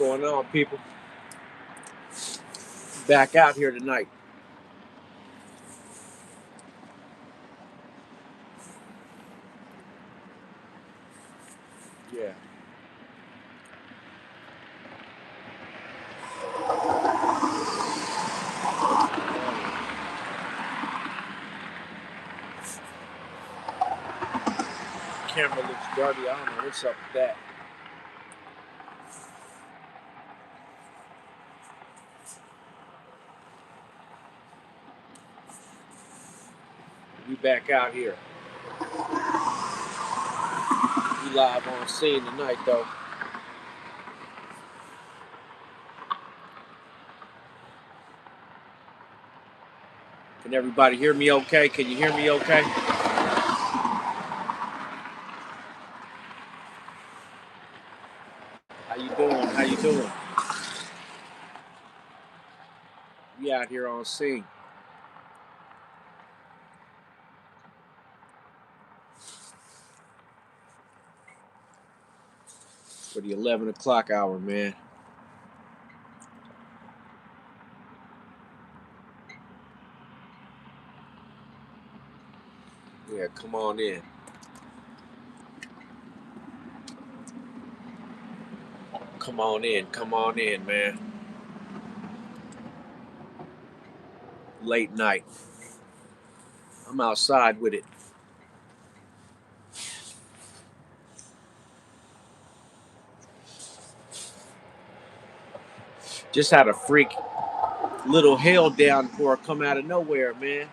going on, people? Back out here tonight. Yeah. Camera looks dirty. I don't know what's up with that. We back out here. We live on scene tonight, though. Can everybody hear me okay? Can you hear me okay? How you doing? How you doing? We out here on scene. For the 11 o'clock hour, man. Yeah, come on in. Come on in, man. Late night. I'm outside with it. Just had a freak little hail downpour come out of nowhere, man.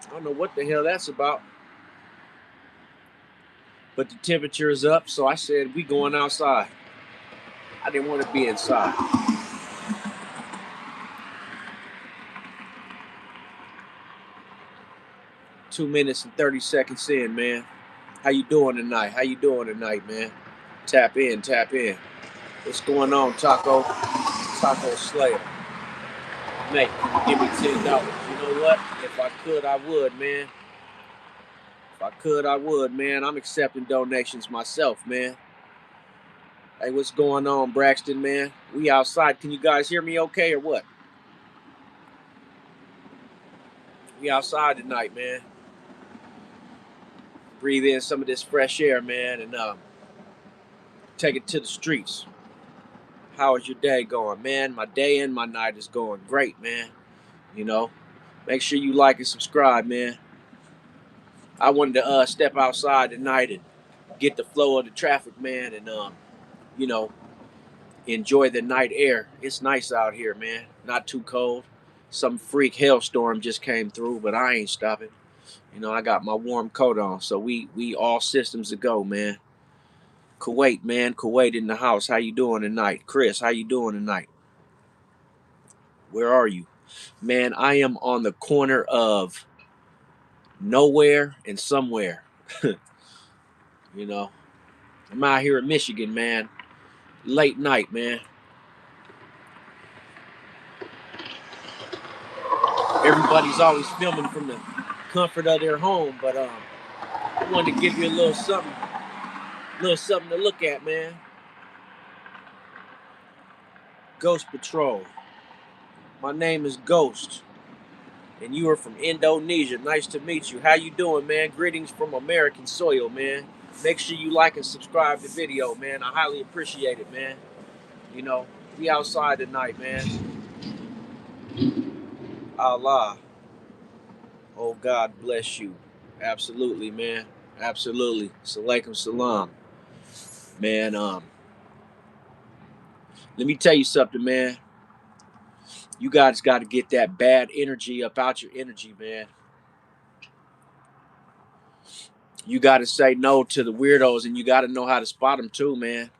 I don't know what the hell that's about. But the temperature is up, so I said we going outside. I didn't want to be inside. Two minutes and 30 seconds in, man. How you doing tonight? How you doing tonight, man? Tap in, tap in. What's going on, Taco Slayer? Mate, can you give me $10? You know what? If I could, I would, man. If I could, I would, man. I'm accepting donations myself, man. Hey, what's going on, Braxton, man? We outside. Can you guys hear me okay or what? We outside tonight, man. Breathe in some of this fresh air, man, and take it to the streets. How is your day going, man? My day and my night is going great, man. You know, make sure you like and subscribe, man. I wanted to step outside tonight and get the flow of the traffic, man, and you know, enjoy the night air. It's nice out here, man. Not too cold. Some freak hailstorm just came through, but I ain't stopping. You know, I got my warm coat on, so we all systems to go, man. Kuwait, man. Kuwait in the house. How you doing tonight? Chris, how you doing tonight? Where are you? Man, I am on the corner of nowhere and somewhere. You know, I'm out here in Michigan, man. Late night, man. Everybody's always filming from the comfort of their home, but I wanted to give you a little something to look at, man. Ghost Patrol. My name is Ghost, and you are from Indonesia. Nice to meet you. How you doing, man? Greetings from American soil, man. Make sure you like and subscribe to the video, man. I highly appreciate it, man. You know, we outside tonight, man. Allah. Oh, God bless you. Absolutely, man. Absolutely. Salaikum salam. Man, let me tell you something, man. You guys got to get that bad energy up out your energy, man. You got to say no to the weirdos, and you got to know how to spot them too, man.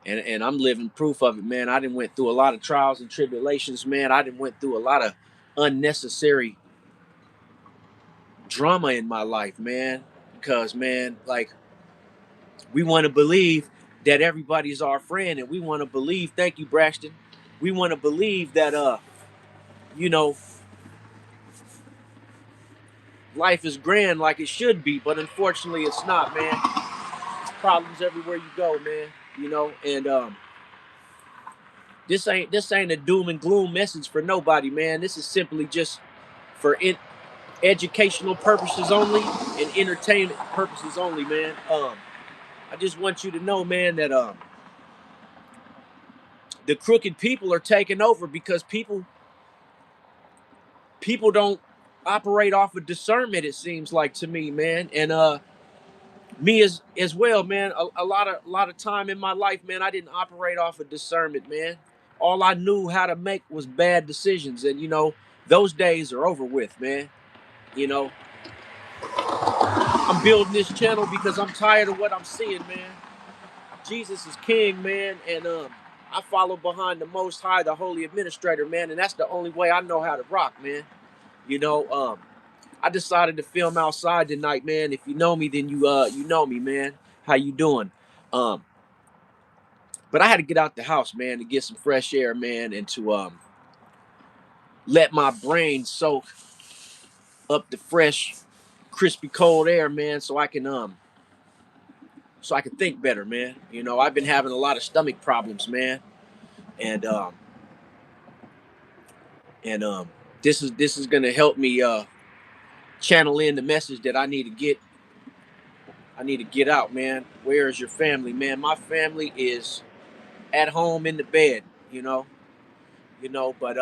And I'm living proof of it, man. I done went through a lot of trials and tribulations, man. I done went through a lot of unnecessary drama in my life, man. Because, man, like, we want to believe that everybody's our friend, and we want to believe, thank you, Braxton. We want to believe that, you know, life is grand like it should be, but unfortunately it's not, man. Problems everywhere you go, man. You know, and this ain't a doom and gloom message for nobody, man. This is simply just for educational purposes only and entertainment purposes only, man. I just want you to know, man, that the crooked people are taking over because people don't operate off of discernment. It seems like to me, man, and me as well, man. A lot of time in my life, man, I didn't operate off of discernment, man. All I knew how to make was bad decisions, and those days are over with, man. You know, I'm building this channel because I'm tired of what I'm seeing, man. Jesus is king, man, and I follow behind the Most High, the Holy Administrator, man, and that's the only way I know how to rock, man. You know, I decided to film outside tonight, man. If you know me, then you know me, man. How you doing? Um, but I had to get out the house, man, to get some fresh air, man, and to let my brain soak up the fresh, crispy, cold air, man, so I can think better, man. I've been having a lot of stomach problems, man, and and this is gonna help me channel in the message that I need to get out, man. Where is your family, man? My family is at home in the bed, but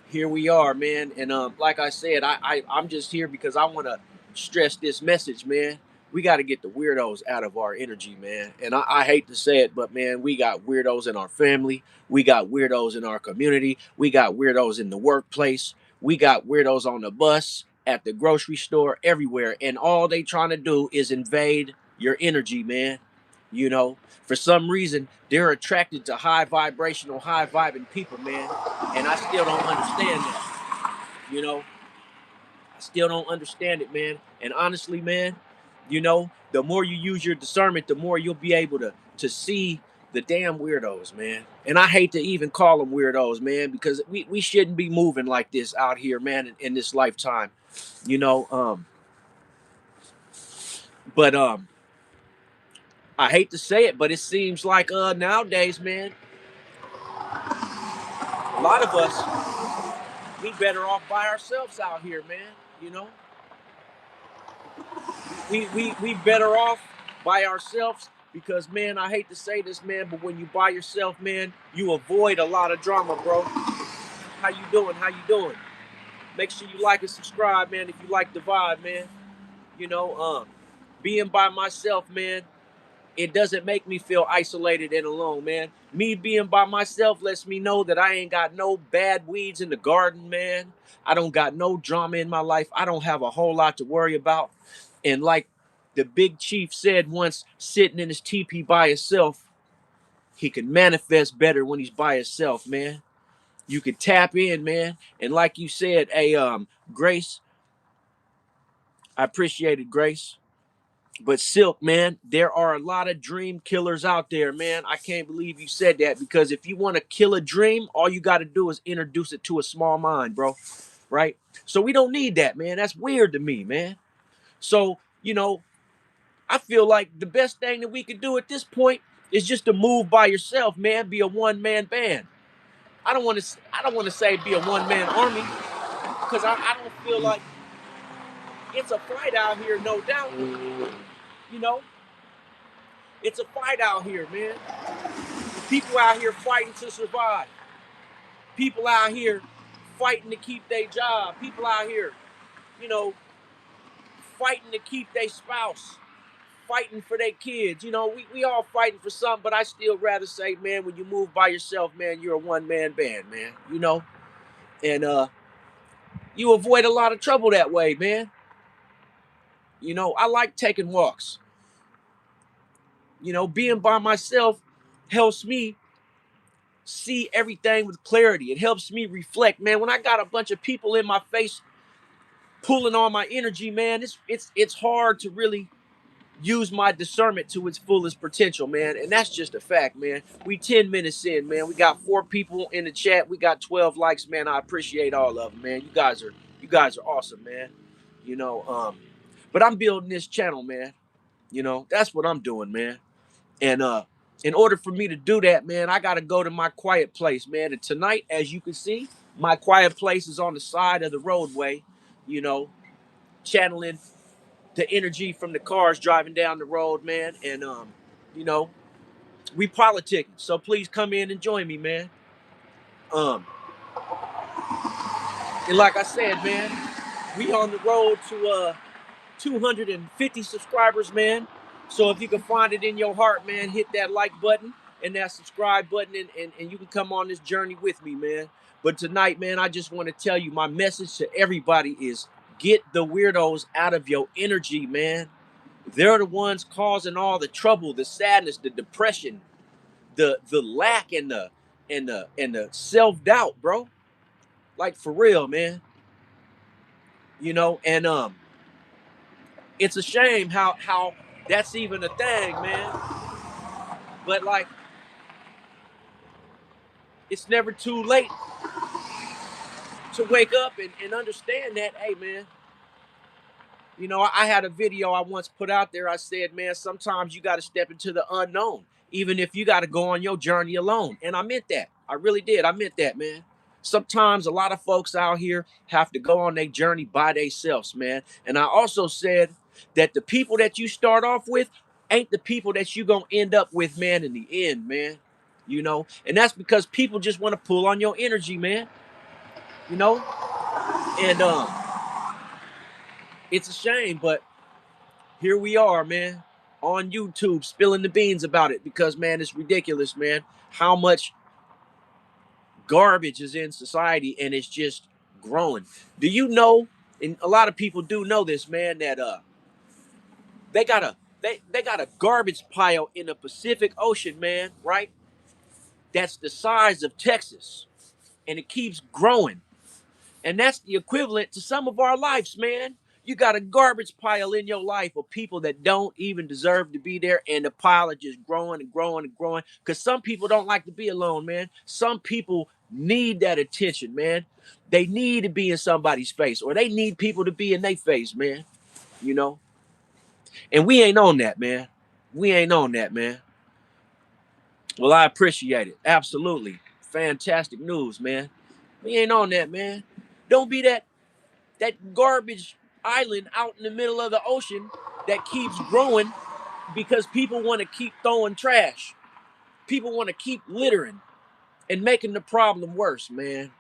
here we are, man. And like I said, I'm just here because I want to stress this message, man. We got to get the weirdos out of our energy, man. And I hate to say it, but man, we got weirdos in our family. We got weirdos in our community. We got weirdos in the workplace. We got weirdos on the bus, at the grocery store, everywhere. And all they trying to do is invade your energy, man. For some reason, they're attracted to high vibrational, high vibing people, man. And I still don't understand that. I still don't understand it, man. And honestly, man, the more you use your discernment, the more you'll be able to see the damn weirdos, man. And I hate to even call them weirdos, man, because we shouldn't be moving like this out here, man, in this lifetime. You know, um, but I hate to say it, but it seems like nowadays, man, a lot of us we better off by ourselves out here, man. You know, we better off by ourselves because, man, I hate to say this, man, but when you by yourself, man, you avoid a lot of drama, bro. How you doing? How you doing? Make sure you like and subscribe, man, if you like the vibe, man. You know, being by myself, man, it doesn't make me feel isolated and alone, man. Me being by myself lets me know that I ain't got no bad weeds in the garden, man. I don't got no drama in my life. I don't have a whole lot to worry about. And like the big chief said once, sitting in his teepee by himself, he can manifest better when he's by himself, man. You can tap in, man. And like you said, hey, Grace, I appreciated Grace. But Silk, man, there are a lot of dream killers out there, man. I can't believe you said that because if you want to kill a dream, all you got to do is introduce it to a small mind, bro. Right? So we don't need that, man. That's weird to me, man. So, I feel like the best thing that we could do at this point is just to move by yourself, man. Be a one-man band. I don't want to say be a one-man army because I don't feel like it's a fight out here, no doubt. You know, it's a fight out here, man. People out here fighting to survive. People out here fighting to keep their job. People out here, you know, fighting to keep their spouse, fighting for their kids. We all fighting for something, but I still rather say, man, when you move by yourself, man, you're a one-man band, man. And you avoid a lot of trouble that way, man. I like taking walks. Being by myself helps me see everything with clarity. It helps me reflect, man. When I got a bunch of people in my face pulling on my energy, man, it's hard to really use my discernment to its fullest potential, man. And that's just a fact, man. We 10 minutes in, man. We got 4 people in the chat. We got 12 likes, man. I appreciate all of them, man. You guys are awesome, man. You know, but I'm building this channel, man. That's what I'm doing, man. And In order for me to do that, man, I got to go to my quiet place, man. And tonight, as you can see, my quiet place is on the side of the roadway, you know, channeling the energy from the cars driving down the road, man. And, you know, we politicking. So please come in and join me, man. Um, and like I said, man, we on the road to 250 subscribers, man. So if you can find it in your heart, man, hit that like button and that subscribe button, and you can come on this journey with me, man. But tonight, man, I just want to tell you my message to everybody is get the weirdos out of your energy, man. They're the ones causing all the trouble, the sadness, the depression, the lack, and the self-doubt, bro. Like for real, man. You know, and it's a shame how that's even a thing, man. But like, it's never too late to wake up and understand that, hey, man. You know, I had a video I once put out there. I said, man, sometimes you got to step into the unknown, even if you got to go on your journey alone. And I meant that. I really did. I meant that, man. Sometimes a lot of folks out here have to go on their journey by themselves, man. And I also said that the people that you start off with ain't the people that you gonna end up with, man, in the end, man. You know, and that's because people just want to pull on your energy, man. You know, and it's a shame, but here we are, man, on YouTube spilling the beans about it because, man, it's ridiculous, man, how much garbage is in society and it's just growing. Do you know, and a lot of people do know this, man, that they got a they got a garbage pile in the Pacific Ocean, man, right? That's the size of Texas and it keeps growing. And that's the equivalent to some of our lives, man. You got a garbage pile in your life of people that don't even deserve to be there, and the pile is just growing and growing and growing. Because some people don't like to be alone, man. Some people need that attention, man. They need to be in somebody's face, or they need people to be in their face, man. You know? And we ain't on that, man. We ain't on that, man. Well, I appreciate it. Absolutely. Fantastic news, man. We ain't on that, man. Don't be that garbage island out in the middle of the ocean that keeps growing because people want to keep throwing trash. People want to keep littering and making the problem worse, man.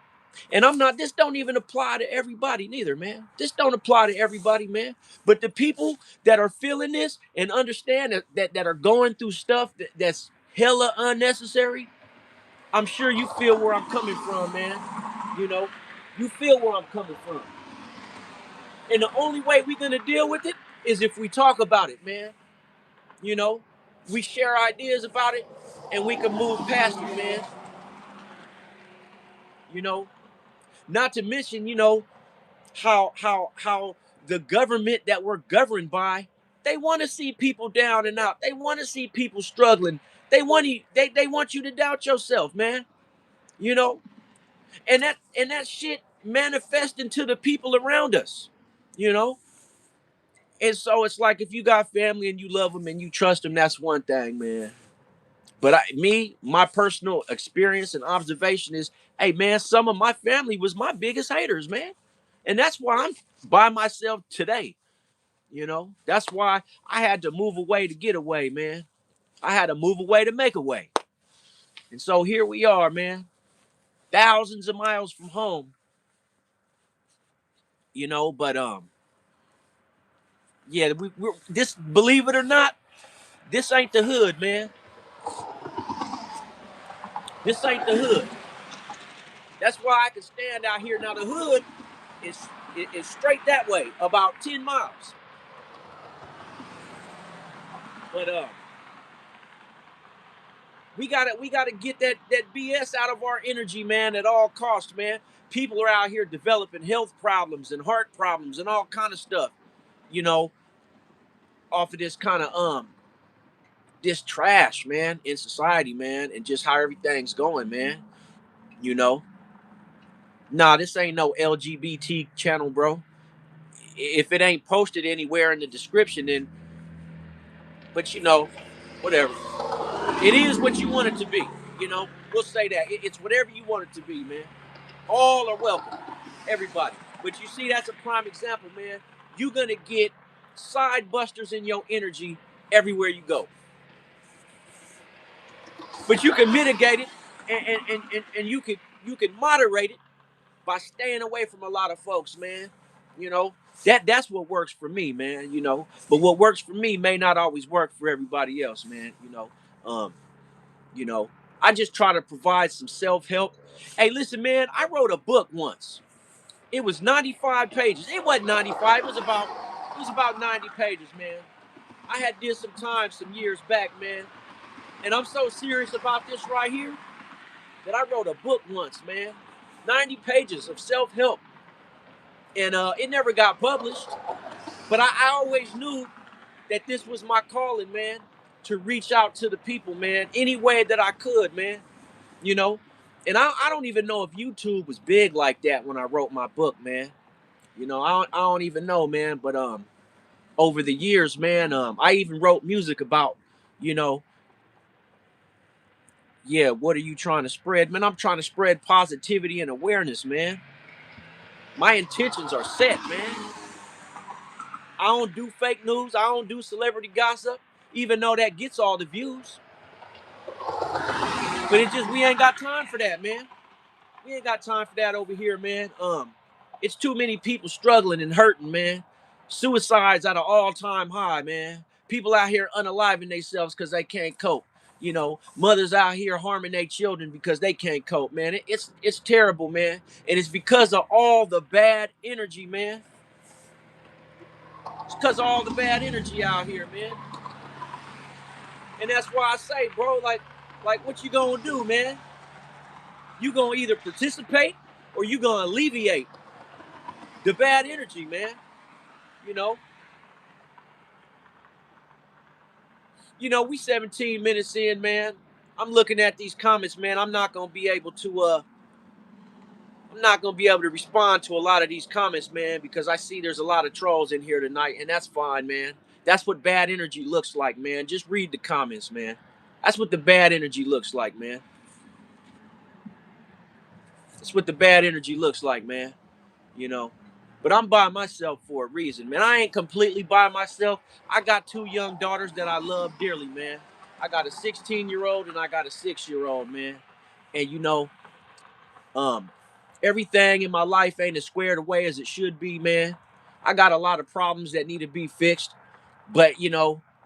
And I'm not, this don't even apply to everybody neither, man. This don't apply to everybody, man. But the people that are feeling this and understand that are going through stuff that's hella unnecessary, I'm sure you feel where I'm coming from, man. You know, you feel where I'm coming from. And the only way we're gonna deal with it is if we talk about it, man. You know, we share ideas about it, and we can move past it, man. You know, not to mention, you know, how the government that we're governed by, they want to see people down and out. They want to see people struggling. They want you to doubt yourself, man. You know, and that shit manifesting to the people around us. You know, and so it's like if you got family and you love them and you trust them, that's one thing, man. But my personal experience and observation is, hey, man, some of my family was my biggest haters, man. And that's why I'm by myself today. You know, that's why I had to move away to get away, man. I had to move away to make a way. And so here we are, man, thousands of miles from home, you know, but yeah, we're this, believe it or not, this ain't the hood, man. This ain't the hood. That's why I can stand out here. Now the hood is straight that way, about 10 miles. But we gotta get that BS out of our energy, man, at all costs, man. People are out here developing health problems and heart problems and all kind of stuff, you know, off of this kind of this trash, man, in society, man, and just how everything's going, man. You know, nah, this ain't no LGBT channel, bro. If it ain't posted anywhere in the description, then, but you know, whatever. It is what you want it to be. You know, we'll say that. It's whatever you want it to be, man. All are welcome. Everybody. But you see, that's a prime example, man. You're going to get side busters in your energy everywhere you go. But you can mitigate it and you can moderate it by staying away from a lot of folks, man. You know, that's what works for me, man, you know. But what works for me may not always work for everybody else, man, you know. Um, you know, I just try to provide some self-help. Hey, listen, man, I wrote a book once. It was 95 pages. It wasn't 95, it was about 90 pages, man. I had did some time some years back, man. And I'm so serious about this right here that I wrote a book once, man. 90 pages of self-help. And it never got published. But I always knew that this was my calling, man, to reach out to the people, man, any way that I could, man. You know? And I don't even know if YouTube was big like that when I wrote my book, man. You know, I don't even know, man. But over the years, man, I even wrote music about, you know, yeah, what are you trying to spread? Man, I'm trying to spread positivity and awareness, man. My intentions are set, man. I don't do fake news. I don't do celebrity gossip, even though that gets all the views. But it just we ain't got time for that, man. We ain't got time for that over here, man. It's too many people struggling and hurting, man. Suicides at an all-time high, man. People out here unaliving themselves because they can't cope. You know, mothers out here harming their children because they can't cope, man. It's terrible, man. And it's because of all the bad energy, man. It's because of all the bad energy out here, man. And that's why I say, bro, like what you gonna do, man? You gonna either participate or you gonna alleviate the bad energy, man. You know, we 17 minutes in, man. I'm looking at these comments, man. I'm not gonna be able to respond to a lot of these comments, man, because I see there's a lot of trolls in here tonight, and that's fine, man. That's what bad energy looks like, man. Just read the comments, man. That's what the bad energy looks like, man. That's what the bad energy looks like, man. You know. But I'm by myself for a reason, man. I ain't completely by myself. I got two young daughters that I love dearly, man. I got a 16-year-old and I got a 6-year-old, man. And um, everything in my life ain't as squared away as it should be, man. I got a lot of problems that need to be fixed, but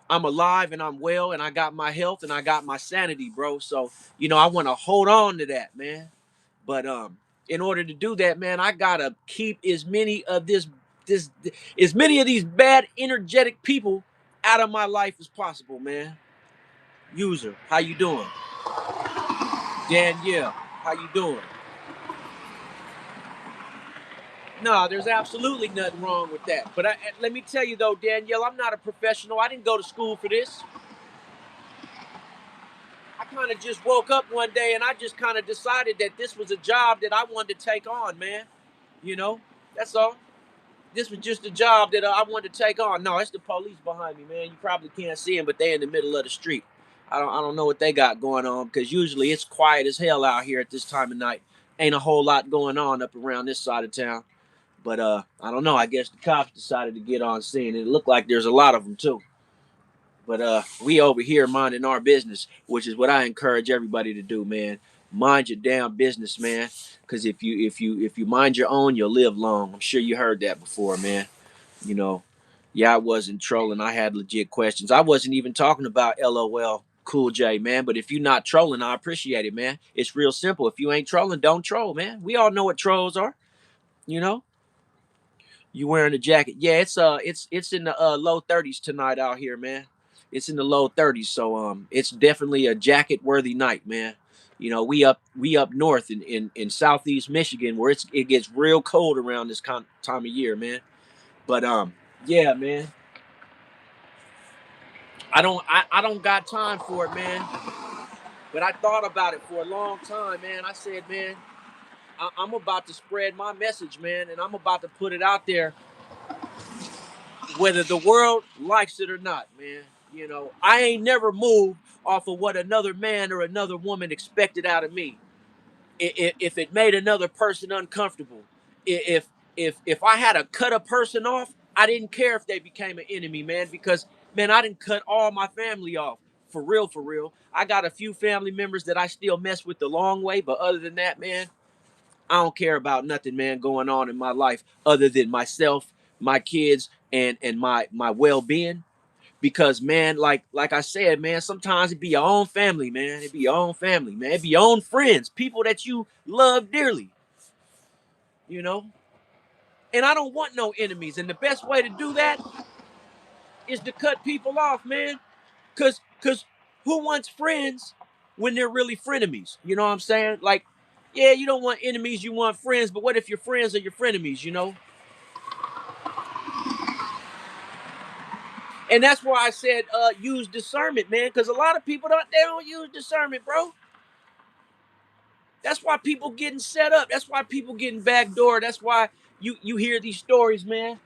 I'm alive and I'm well and I got my health and I got my sanity, bro. So, I want to hold on to that, man. But in order to do that, man, I gotta keep this as many of these bad energetic people out of my life as possible, man. User, how you doing? Danielle, how you doing? No, there's absolutely nothing wrong with that. But let me tell you though, Danielle, I'm not a professional. I didn't go to school for this. I kind of just woke up one day and I just kind of decided that this was a job that I wanted to take on, man. You know, that's all. This was just a job that I wanted to take on. No, it's the police behind me, man. You probably can't see them, but they in the middle of the street. I don't know what they got going on because usually it's quiet as hell out here at this time of night. Ain't a whole lot going on up around this side of town. But I don't know. I guess the cops decided to get on scene. It looked like there's a lot of them too. But we over here minding our business, which is what I encourage everybody to do, man. Mind your damn business, man. Because if you mind your own, you'll live long. I'm sure you heard that before, man. You know, yeah, I wasn't trolling. I had legit questions. I wasn't even talking about LOL Cool J, man. But if you're not trolling, I appreciate it, man. It's real simple. If you ain't trolling, don't troll, man. We all know what trolls are. You know, you wearing a jacket. Yeah, it's in the low 30s tonight out here, man. It's in the low 30s, so it's definitely a jacket worthy night, man. We up north in southeast Michigan where it gets real cold around this time of year, man. But yeah, man. I don't got time for it, man. But I thought about it for a long time, man. I said, man, I'm about to spread my message, man, and I'm about to put it out there whether the world likes it or not, man. I ain't never moved off of what another man or another woman expected out of me. If it made another person uncomfortable, if if I had to cut a person off, I didn't care if they became an enemy, man, because man, I didn't cut all my family off. For real, for real. I got a few family members that I still mess with the long way, but other than that, man, I don't care about nothing, man, going on in my life other than myself, my kids, and my well-being. Because man, like I said, man, sometimes it be your own family, man. It be your own family, man. It be your own friends, people that you love dearly, you know. And I don't want no enemies. And the best way to do that is to cut people off, man. Cause who wants friends when they're really frenemies? You know what I'm saying? Like, yeah, you don't want enemies, you want friends, but what if your friends are your frenemies, you know? And that's why I said use discernment, man, because a lot of people don't use discernment, bro. That's why people getting set up. That's why people getting backdoored. That's why you hear these stories, man.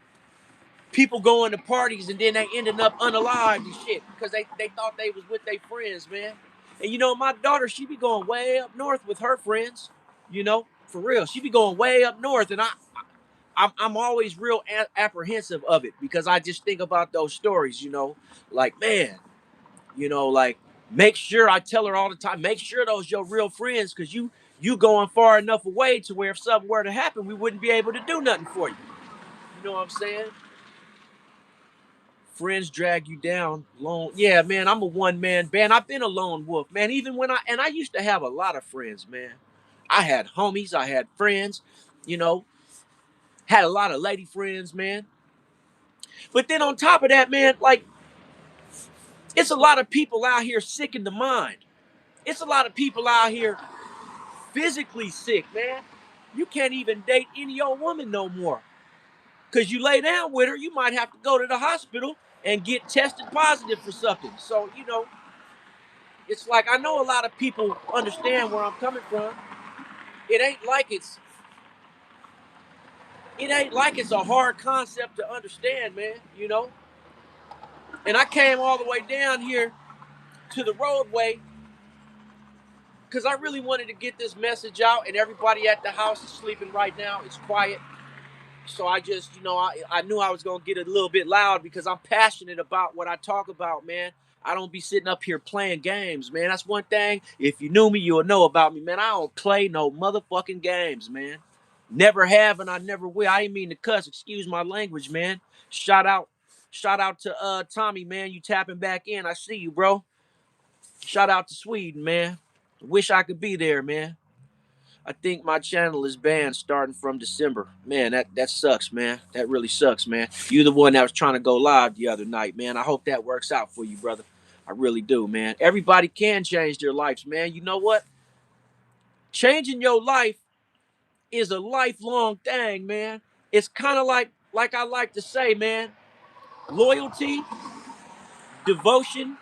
People going to parties and then they ending up unalived and shit because they thought they was with their friends, man. And you know, my daughter, she be going way up north with her friends, you know, for real. She be going way up north, and I'm always real apprehensive of it because I just think about those stories, you know, like man, you know, like make sure I tell her all the time, make sure those your real friends, because you going far enough away to where if something were to happen, we wouldn't be able to do nothing for you. You know what I'm saying? Friends drag you down. Lone, yeah, man. I'm a one man band. I've been a lone wolf, man. Even when I used to have a lot of friends, man. I had homies, I had friends, you know, had a lot of lady friends, man. But then on top of that, man, like it's a lot of people out here sick in the mind. It's a lot of people out here physically sick, man. You can't even date any old woman no more. Cause you lay down with her, you might have to go to the hospital and get tested positive for something. So, you know, it's like I know a lot of people understand where I'm coming from. It ain't like it's it ain't like it's a hard concept to understand, man, you know? And I came all the way down here to the roadway because I really wanted to get this message out, and everybody at the house is sleeping right now. It's quiet. So I just, you know, I knew I was going to get a little bit loud because I'm passionate about what I talk about, man. I don't be sitting up here playing games, man. That's one thing. If you knew me, you'll know about me, man. I don't play no motherfucking games, man. Never have, and I never will. I ain't mean to cuss. Excuse my language, man. Shout out, shout out to Tommy, man. You tapping back in. I see you, bro. Shout out to Sweden, man. Wish I could be there, man. I think my channel is banned starting from December. Man, that sucks, man. That really sucks, man. You the one that was trying to go live the other night, man. I hope that works out for you, brother. I really do, man. Everybody can change their lives, man. You know what? Changing your life is a lifelong thing, man. It's kind of like I like to say, man, loyalty, devotion,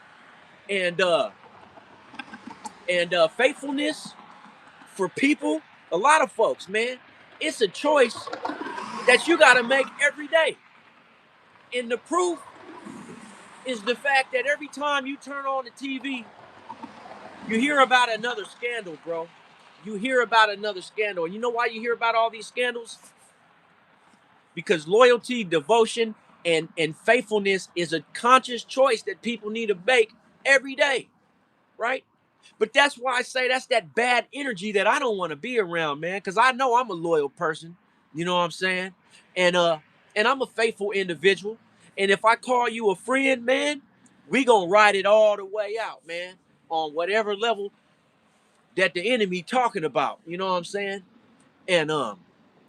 and faithfulness for people, a lot of folks, man. It's a choice that you got to make every day. And the proof is the fact that every time you turn on the TV, you hear about another scandal, bro. You hear about another scandal. And you know why you hear about all these scandals? Because loyalty, devotion, and faithfulness is a conscious choice that people need to make every day, right? But that's why I say that's that bad energy that I don't want to be around, man, because I know I'm a loyal person. You know what I'm saying? And and I'm a faithful individual. And if I call you a friend, man, we gonna ride it all the way out, man, on whatever level that the enemy talking about. You know what I'm saying? And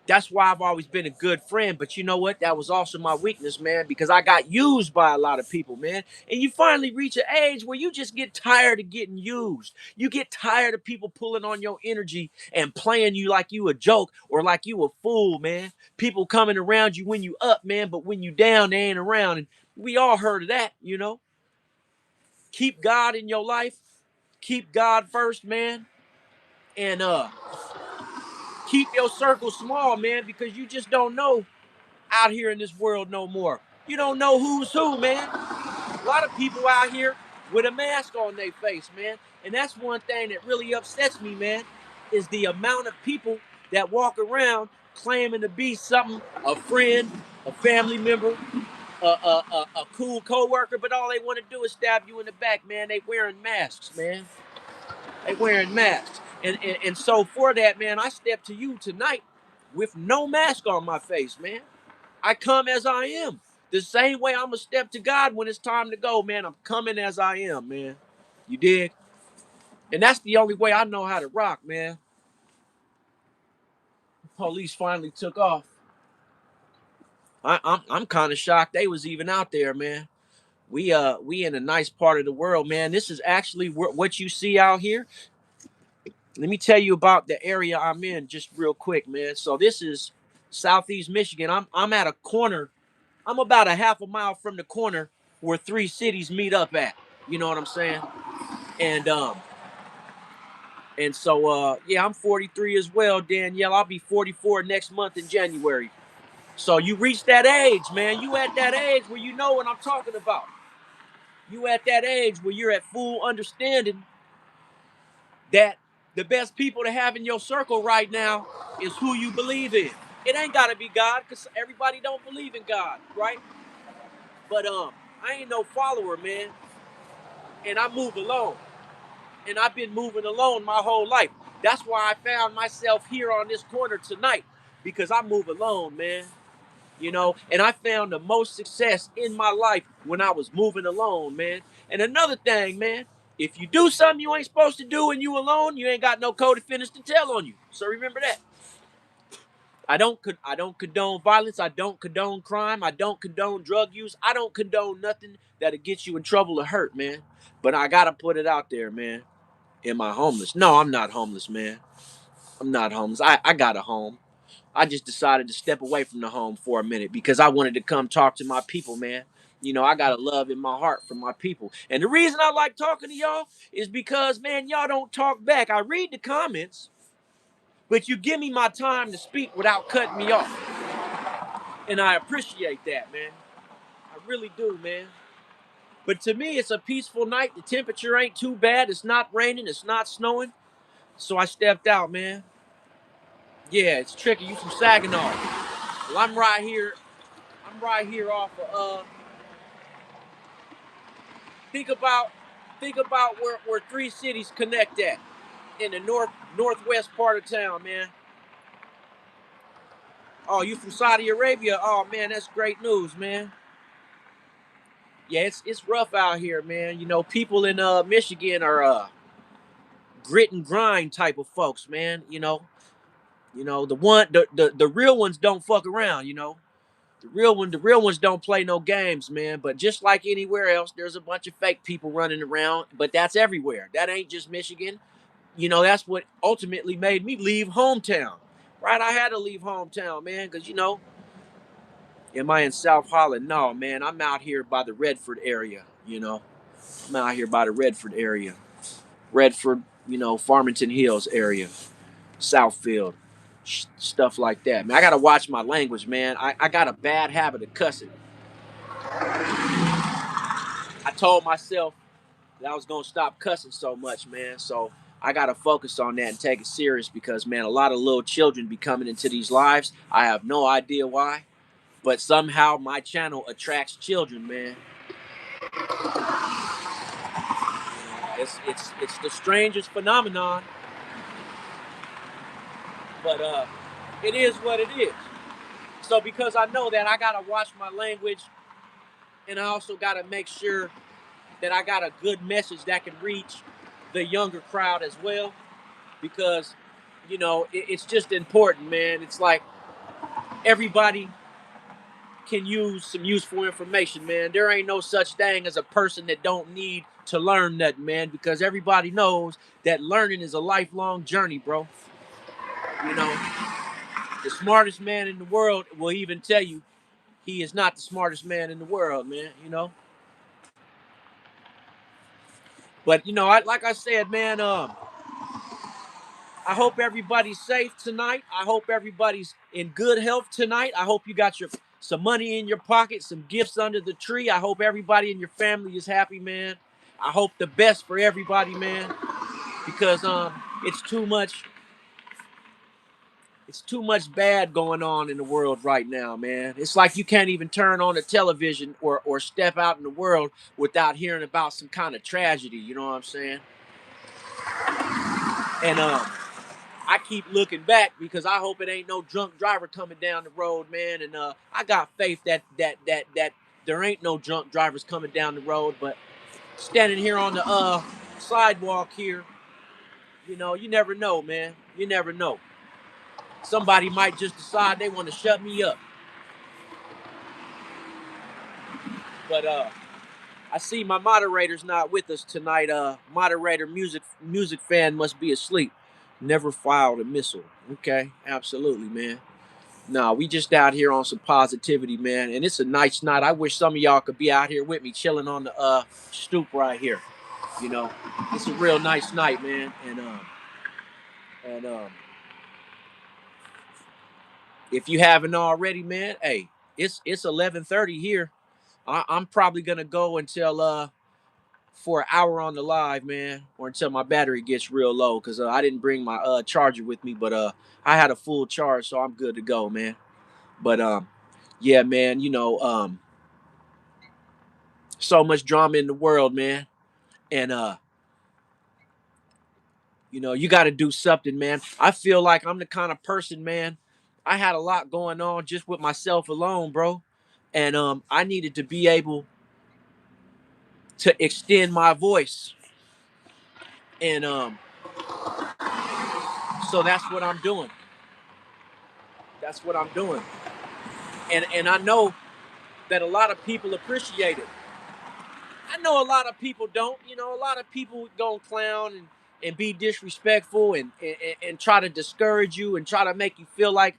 that's why I've always been a good friend. But you know what? That was also my weakness, man, because I got used by a lot of people, man. And you finally reach an age where you just get tired of getting used. You get tired of people pulling on your energy and playing you like you a joke or like you a fool, man. People coming around you when you up, man, but when you down, they ain't around. And we all heard of that, you know. Keep God in your life. Keep God first, man. And keep your circle small, man, because you just don't know out here in this world no more. You don't know who's who, man. A lot of people out here, with a mask on their face, man. And that's one thing that really upsets me, man, is the amount of people that walk around claiming to be something, a friend, a family member, a cool coworker, but all they want to do is stab you in the back, man. They wearing masks, man. They wearing masks. And so for that, man, I step to you tonight with no mask on my face, man. I come as I am. The same way I'm going to step to God when it's time to go, man. I'm coming as I am, man. You dig? And that's the only way I know how to rock, man. The police finally took off. I'm kind of shocked they was even out there, man. We in a nice part of the world, man. This is actually what you see out here. Let me tell you about the area I'm in just real quick, man. So this is Southeast Michigan. I'm at a corner. I'm about a half a mile from the corner where three cities meet up at. You know what I'm saying? And um and so yeah, I'm 43 as well, Danielle. I'll be 44 next month in January. So you reach that age, man. You at that age where you know what I'm talking about. You at that age where you're at full understanding that the best people to have in your circle right now is who you believe in. It ain't gotta be God, because everybody don't believe in God, right? But I ain't no follower, man. And I move alone. And I've been moving alone my whole life. That's why I found myself here on this corner tonight. Because I move alone, man. You know, and I found the most success in my life when I was moving alone, man. And another thing, man, if you do something you ain't supposed to do and you alone, you ain't got no co-defendants to tell on you. So remember that. I don't condone violence. I don't condone crime. I don't condone drug use. I don't condone nothing that'll get you in trouble or hurt, man. But I gotta put it out there, man. Am I homeless? No, I'm not homeless, man. I'm not homeless. I got a home. I just decided to step away from the home for a minute because I wanted to come talk to my people, man. You know, I got a love in my heart for my people. And the reason I like talking to y'all is because, man, y'all don't talk back. I read the comments, but you give me my time to speak without cutting me off. And I appreciate that, man. I really do, man. But to me, it's a peaceful night. The temperature ain't too bad. It's not raining. It's not snowing. So I stepped out, man. Yeah, it's tricky. You from Saginaw. Well, I'm right here. I'm right here off of think about where three cities connect at in the northwest part of town, man. Oh, you from Saudi Arabia? Oh man, that's great news, man. Yeah, it's rough out here, man. You know, people in Michigan are grit and grind type of folks, man. You know the real ones don't fuck around. You know, the real ones don't play no games, man. But just like anywhere else, there's a bunch of fake people running around. But that's everywhere. That ain't just Michigan. You know, that's what ultimately made me leave hometown. Right? I had to leave hometown, man, because, am I in South Holland? No, man, I'm out here by the Redford area, I'm out here by the Redford area. Redford, Farmington Hills area, Southfield, stuff like that. Man, I got to watch my language, man. I got a bad habit of cussing. I told myself that I was gonna stop cussing so much, man. So I gotta focus on that and take it serious because, man, a lot of little children be coming into these lives. I have no idea why, but somehow my channel attracts children, man. It's the strangest phenomenon, but it is what it is. So because I know that, I gotta watch my language, and I also gotta make sure that I got a good message that can reach the younger crowd as well, because it's just important, man. It's like everybody can use some useful information, man. There ain't no such thing as a person that don't need to learn nothing, man, because everybody knows that learning is a lifelong journey, bro. You know, the smartest man in the world will even tell you he is not the smartest man in the world, man. But like I said, man, I hope everybody's safe tonight. I hope everybody's in good health tonight. I hope you got some money in your pocket, some gifts under the tree. I hope everybody in your family is happy, man. I hope the best for everybody, man, because it's too much. It's too much bad going on in the world right now, man. It's like you can't even turn on the television or step out in the world without hearing about some kind of tragedy. You know what I'm saying? And I keep looking back because I hope it ain't no drunk driver coming down the road, man. And I got faith that there ain't no drunk drivers coming down the road. But standing here on the sidewalk here, you know, you never know, man. You never know. Somebody might just decide they want to shut me up. But I see my moderator's not with us tonight. Moderator music fan must be asleep. Never filed a missile. Okay, absolutely, man. No, we just out here on some positivity, man. And it's a nice night. I wish some of y'all could be out here with me, chilling on the stoop right here. You know, it's a real nice night, man. And if you haven't already, man, hey, it's 11:30 here. I'm probably gonna go until for an hour on the live, man, or until my battery gets real low, because I didn't bring my charger with me, but I had a full charge, so I'm good to go, man. But yeah, man, you know, so much drama in the world, man, and you know, you got to do something, man. I feel like I'm the kind of person, man. I had a lot going on just with myself alone, bro, and I needed to be able to extend my voice, and so that's what I'm doing. That's what I'm doing, and I know that a lot of people appreciate it. I know a lot of people don't. You know, a lot of people gonna clown and be disrespectful and try to discourage you and try to make you feel like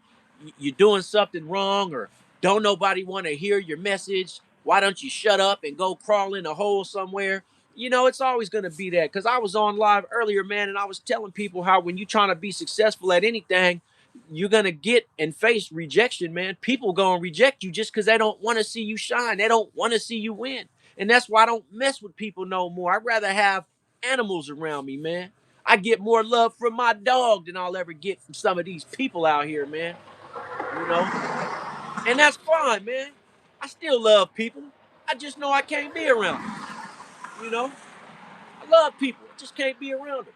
you're doing something wrong or don't nobody want to hear your message. Why don't you shut up and go crawl in a hole somewhere? You know, it's always gonna be that. Cause I was on live earlier, man, and I was telling people how when you're trying to be successful at anything, you're gonna get and face rejection, man. People gonna reject you just because they don't want to see you shine. They don't want to see you win. And that's why I don't mess with people no more. I'd rather have animals around me, man. I get more love from my dog than I'll ever get from some of these people out here, man. You know? And that's fine, man. I still love people. I just know I can't be around them. You know? I love people. I just can't be around them.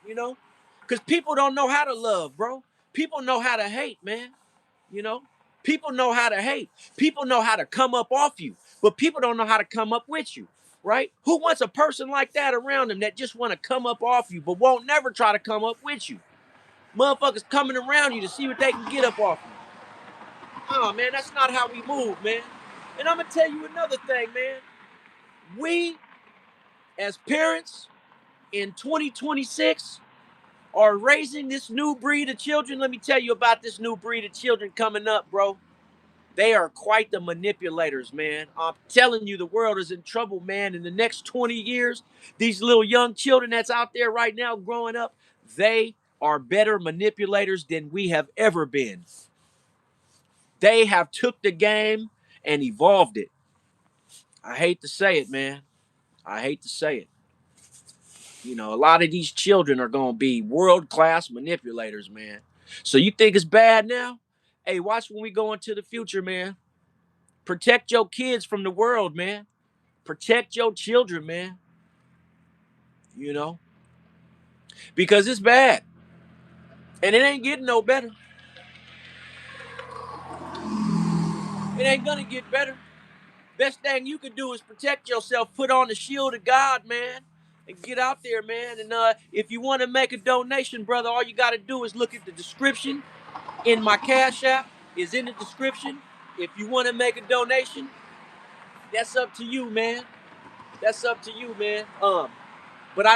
You know? Because people don't know how to love, bro. People know how to hate, man. You know? People know how to hate. People know how to come up off you, but people don't know how to come up with you, right? Who wants a person like that around them that just want to come up off you, but won't never try to come up with you? Motherfuckers coming around you to see what they can get up off you. Oh, man, that's not how we move, man. And I'm going to tell you another thing, man. We, as parents in 2026, are raising this new breed of children. Let me tell you about this new breed of children coming up, bro. They are quite the manipulators, man. I'm telling you, the world is in trouble, man. In the next 20 years, these little young children that's out there right now growing up, they are better manipulators than we have ever been. They have took the game and evolved it. I hate to say it, man. I hate to say it. You know, a lot of these children are going to be world-class manipulators, man. So you think it's bad now? Hey, watch when we go into the future, man. Protect your kids from the world, man. Protect your children, man. You know, because it's bad and it ain't getting no better. It ain't gonna get better. Best thing you can do is protect yourself. Put on the shield of God, man, and get out there, man. And if you want to make a donation, brother, all you got to do is look at the description. In my Cash App is in the description. If you want to make a donation, that's up to you, man. That's up to you, man. But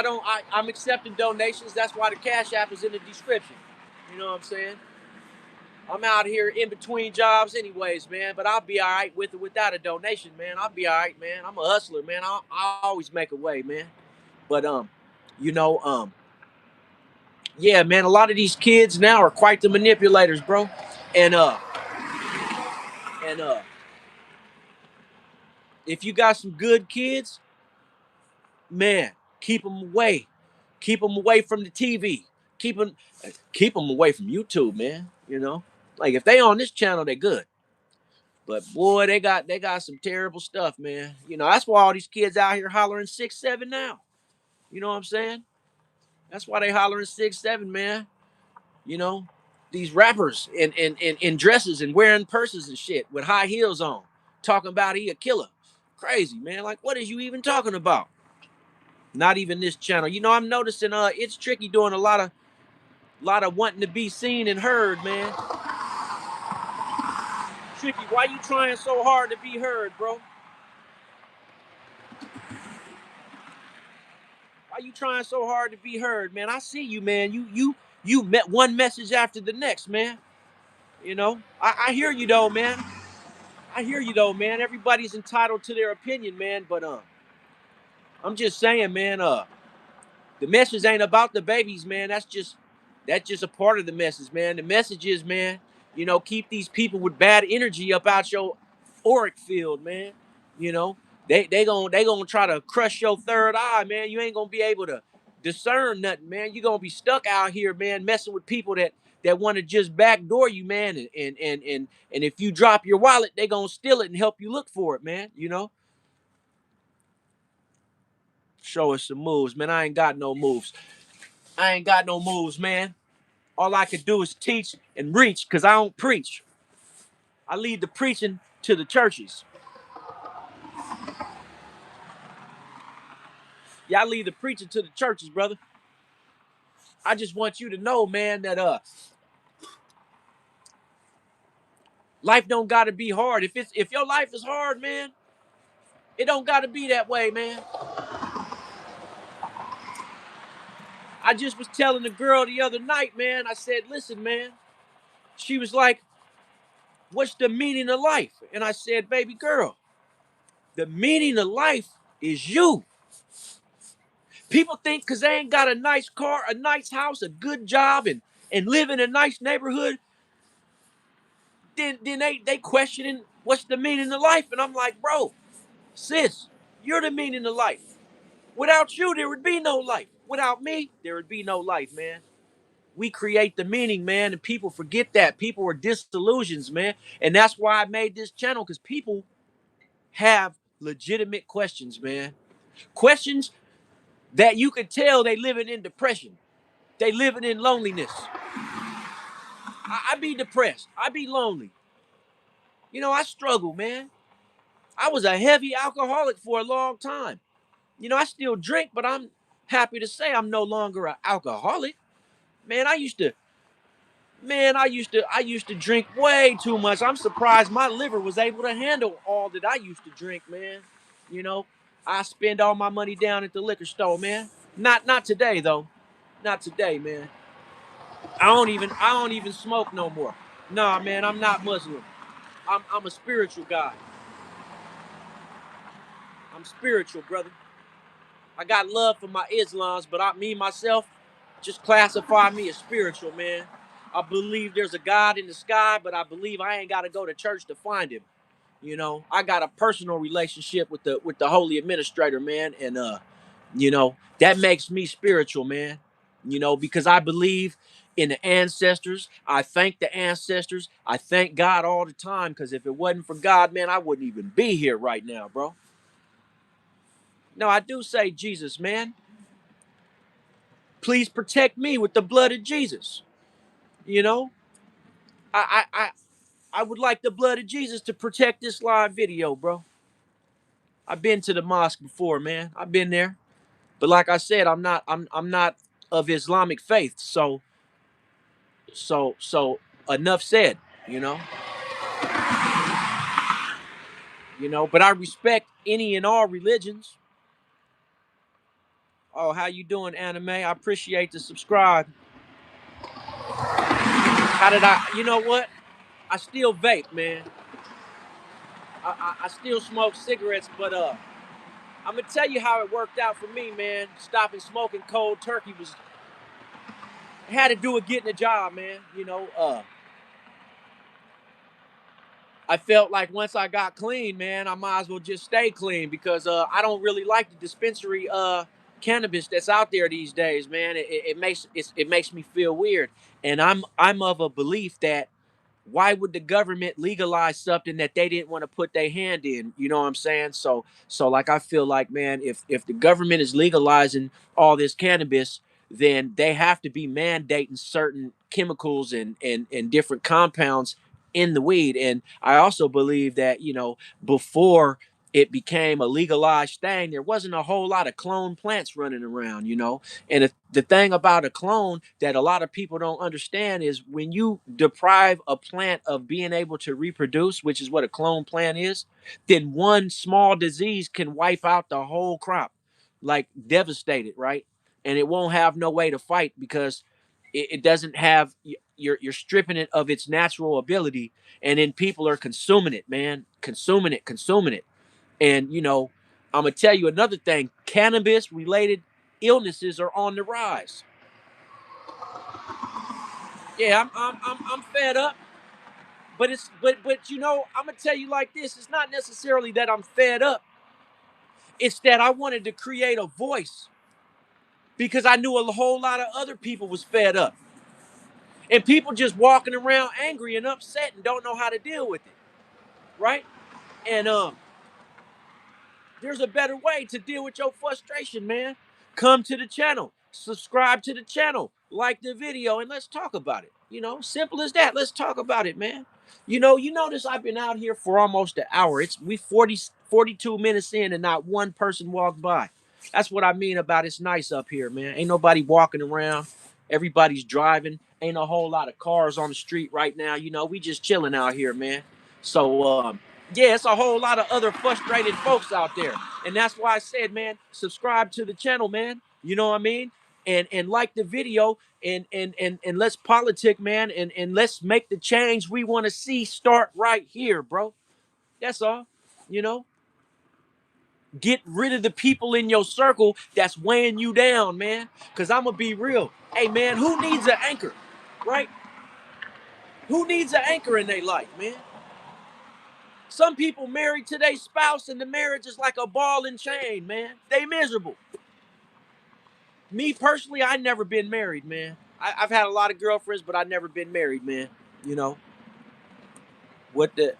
I'm accepting donations. That's why the Cash App is in the description. You know what I'm saying? I'm out here in between jobs anyways, man. But I'll be all right with or without a donation, man. I'll be all right, man. I'm a hustler, man. I'll always make a way, man. But you know, yeah, man. A lot of these kids now are quite the manipulators, bro. And and if you got some good kids, man, keep them away. Keep them away from the TV. Keep them away from YouTube, man. Like if they on this channel, they good. But boy, they got some terrible stuff, man. That's why all these kids out here hollering 6'7" now. You know what I'm saying? That's why they hollering 6'7", man. You know, these rappers in dresses and wearing purses and shit with high heels on, talking about he a killer. Crazy, man. Like, what is you even talking about? Not even this channel. I'm noticing it's tricky doing a lot of wanting to be seen and heard, man. Tricky, why you trying so hard to be heard, bro? Why you trying so hard to be heard, man? I see you, man. You met one message after the next, man. I hear you though, man. I hear you though, man. Everybody's entitled to their opinion, man. But I'm just saying, man. The message ain't about the babies, man. That's just a part of the message, man. The message is, man, keep these people with bad energy up out your auric field, man. You know, they gonna try to crush your third eye, man. You ain't gonna be able to discern nothing, man. You gonna be stuck out here, man, messing with people that want to just backdoor you, man. And if you drop your wallet, they gonna steal it and help you look for it, man. Show us some moves, man. I ain't got no moves. I ain't got no moves, man. All I can do is teach and reach because I don't preach. I lead the preaching to the churches. Yeah, I lead the preaching to the churches, brother. I just want you to know, man, that life don't gotta be hard. If your life is hard, man, it don't gotta be that way, man. I just was telling the girl the other night, man. I said, listen, man. She was like, what's the meaning of life? And I said, baby girl, the meaning of life is you. People think because they ain't got a nice car, a nice house, a good job, and live in a nice neighborhood, then they questioning what's the meaning of life. And I'm like, bro, sis, you're the meaning of life. Without you, there would be no life. Without me, there would be no life, man. We create the meaning, man, and people forget that. People are disillusions, man. And that's why I made this channel, because people have legitimate questions, man. Questions that you can tell they living in depression. They living in loneliness. I be depressed. I be lonely. I struggle, man. I was a heavy alcoholic for a long time. I still drink, but I'm happy to say I'm no longer an alcoholic. Man, I used to drink way too much. I'm surprised my liver was able to handle all that I used to drink, man. You know, I spend all my money down at the liquor store, man. Not today though. Not today, man. I don't even smoke no more. Nah, man, I'm not Muslim. I'm a spiritual guy. I'm spiritual, brother. I got love for my Islams, but me myself just classify me as spiritual, man. I believe there's a God in the sky, but I believe I ain't got to go to church to find him. I got a personal relationship with the holy administrator, man, and that makes me spiritual, man. Because I believe in the ancestors. I thank the ancestors. I thank God all the time, because if it wasn't for God, man, I wouldn't even be here right now, bro. No, I do say Jesus, man. Please protect me with the blood of Jesus. You know, I I I, I would like the blood of Jesus to protect this live video, bro. I've been to the mosque before, man. I've been there. But like I said, I'm not of Islamic faith. So enough said, you know. But I respect any and all religions. Oh, how you doing, anime? I appreciate the subscribe. How did I you know what? I still vape, man. I still smoke cigarettes, but I'm gonna tell you how it worked out for me, man. Stopping smoking cold turkey was had to do with getting a job, man. I felt like once I got clean, man, I might as well just stay clean because I don't really like the dispensary cannabis that's out there these days, man. It makes me feel weird, and I'm of a belief that why would the government legalize something that they didn't want to put their hand in? You know what I'm saying? So like I feel like, man, if the government is legalizing all this cannabis, then they have to be mandating certain chemicals and different compounds in the weed. And I also believe that, before it became a legalized thing, there wasn't a whole lot of clone plants running around, and the thing about a clone that a lot of people don't understand is when you deprive a plant of being able to reproduce, which is what a clone plant is, then one small disease can wipe out the whole crop, like devastate it, right? And it won't have no way to fight because it doesn't have, you're stripping it of its natural ability, and then people are consuming it, man, consuming it. And I'm gonna tell you another thing: cannabis related illnesses are on the rise. Yeah, I'm fed up, but I'm gonna tell you like this: it's not necessarily that I'm fed up. It's that I wanted to create a voice because I knew a whole lot of other people was fed up, and people just walking around angry and upset and don't know how to deal with it, right? And there's a better way to deal with your frustration, man. Come to the channel, subscribe to the channel, like the video, and let's talk about it. Simple as that. Let's talk about it, man. You notice I've been out here for almost an hour. We 42 minutes in and not one person walked by. That's what I mean about it's nice up here, man. Ain't nobody walking around. Everybody's driving. Ain't a whole lot of cars on the street right now. We just chilling out here, man. So yeah, it's a whole lot of other frustrated folks out there. And that's why I said, man, subscribe to the channel, man. You know what I mean? And like the video and let's politic, man, and let's make the change we want to see start right here, bro. That's all. You know, get rid of the people in your circle that's weighing you down, man. Cause I'm gonna be real. Hey man, who needs an anchor? Right? Who needs an anchor in their life, man? Some people married to their spouse and the marriage is like a ball and chain, man. They miserable. Me personally, I never been married, man. I've had a lot of girlfriends, but I never been married, man. You know what the?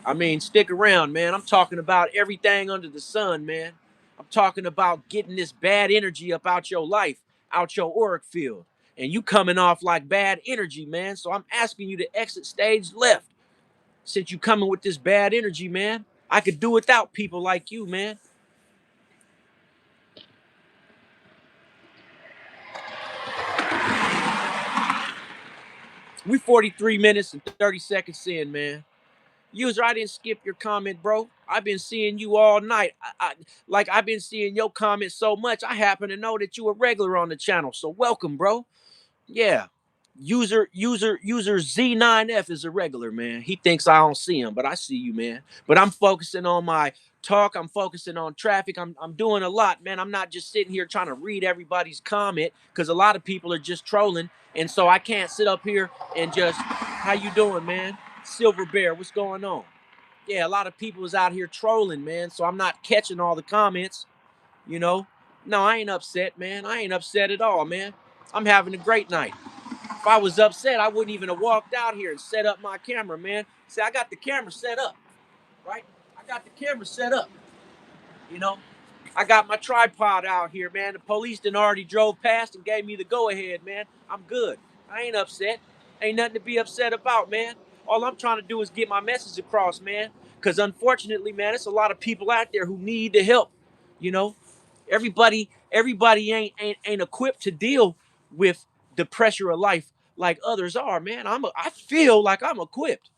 I mean, stick around, man. I'm talking about everything under the sun, man. I'm talking about getting this bad energy up out your life, out your auric field, and you coming off like bad energy, man. So I'm asking you to exit stage left. Since you coming with this bad energy, man, I could do without people like you, man. We 43 minutes and 30 seconds in, man. User, I didn't skip your comment, bro. I've been seeing you all night. I've been seeing your comments so much. I happen to know that you a regular on the channel. So welcome, bro. Yeah. User Z9F is a regular, man. He thinks I don't see him, but I see you, man. But I'm focusing on my talk. I'm focusing on traffic. I'm doing a lot, man. I'm not just sitting here trying to read everybody's comment because a lot of people are just trolling. And so I can't sit up here and just, how you doing, man? Silver Bear, what's going on? Yeah, a lot of people is out here trolling, man. So I'm not catching all the comments, you know. No, I ain't upset, man. I ain't upset at all, man. I'm having a great night. If I was upset, I wouldn't even have walked out here and set up my camera, man. See, I got the camera set up, right? I got the camera set up, you know. I got my tripod out here, man. The police done already drove past and gave me the go-ahead, man. I'm good. I ain't upset. Ain't nothing to be upset about, man. All I'm trying to do is get my message across, man. Because unfortunately, man, it's a lot of people out there who need the help. You know, everybody ain't equipped to deal with the pressure of life like others are, man. I feel like I'm equipped.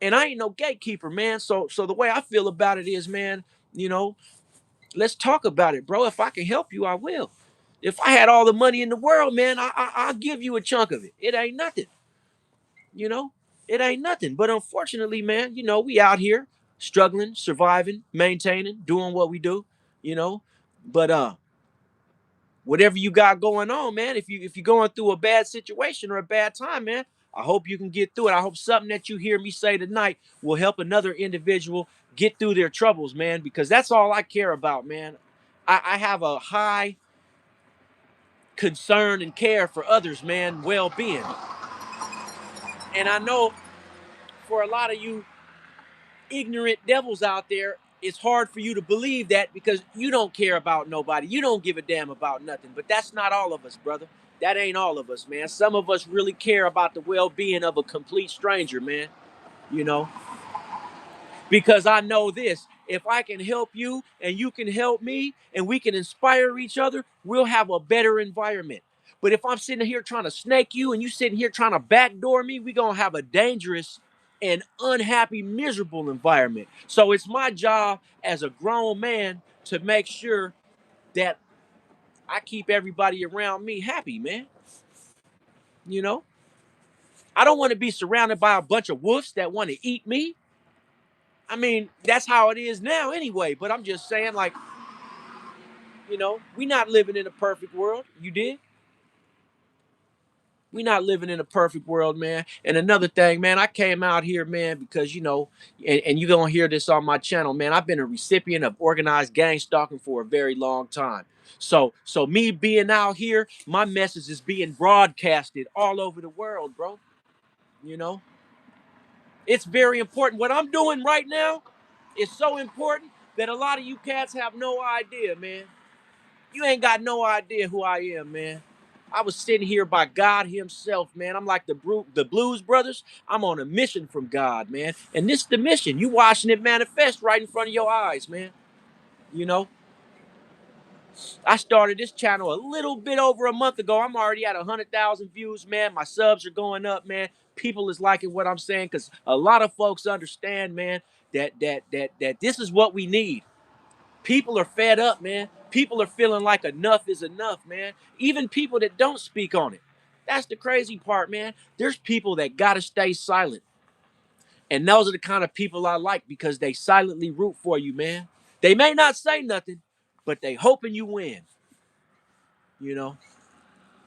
And I ain't no gatekeeper, man. So the way I feel about it is, man, you know, let's talk about it, bro. If I can help you, I will. If I had all the money in the world, man, I'll give you a chunk of it. It ain't nothing, you know. It ain't nothing. But unfortunately, man, we out here struggling, surviving, maintaining, doing what we do, you know. But whatever you got going on, man, if you're going through a bad situation or a bad time, man, I hope you can get through it. I hope something that you hear me say tonight will help another individual get through their troubles, man, because that's all I care about, man. I have a high concern and care for others, man, well-being. And I know for a lot of you ignorant devils out there, it's hard for you to believe that because you don't care about nobody. You don't give a damn about nothing. But that's not all of us, brother. That ain't all of us, man. Some of us really care about the well-being of a complete stranger, man. You know, because I know this. If I can help you and you can help me and we can inspire each other, we'll have a better environment. But if I'm sitting here trying to snake you and you sitting here trying to backdoor me, we're going to have a dangerous and unhappy, miserable environment. So it's my job as a grown man to make sure that I keep everybody around me happy, man. You know, I don't want to be surrounded by a bunch of wolves that want to eat me. I mean, that's how it is now anyway. But I'm just saying, like, we not living in a perfect world. You did? We not living in a perfect world, man. And another thing, man, I came out here, man, because, and you're going to hear this on my channel, man. I've been a recipient of organized gang stalking for a very long time. So me being out here, my message is being broadcasted all over the world, bro. You know, it's very important. What I'm doing right now is so important that a lot of you cats have no idea, man. You ain't got no idea who I am, man. I was sitting here by God himself, man. I'm like the Blues Brothers. I'm on a mission from God, man. And this is the mission. You watching it manifest right in front of your eyes, man. You know, I started this channel a little bit over a month ago. I'm already at 100,000 views, man. My subs are going up, man. People is liking what I'm saying because a lot of folks understand, man, that this is what we need. People are fed up, man. People are feeling like enough is enough, man. Even people that don't speak on it. That's the crazy part, man. There's people that gotta stay silent. And those are the kind of people I like because they silently root for you, man. They may not say nothing, but they hoping you win. You know?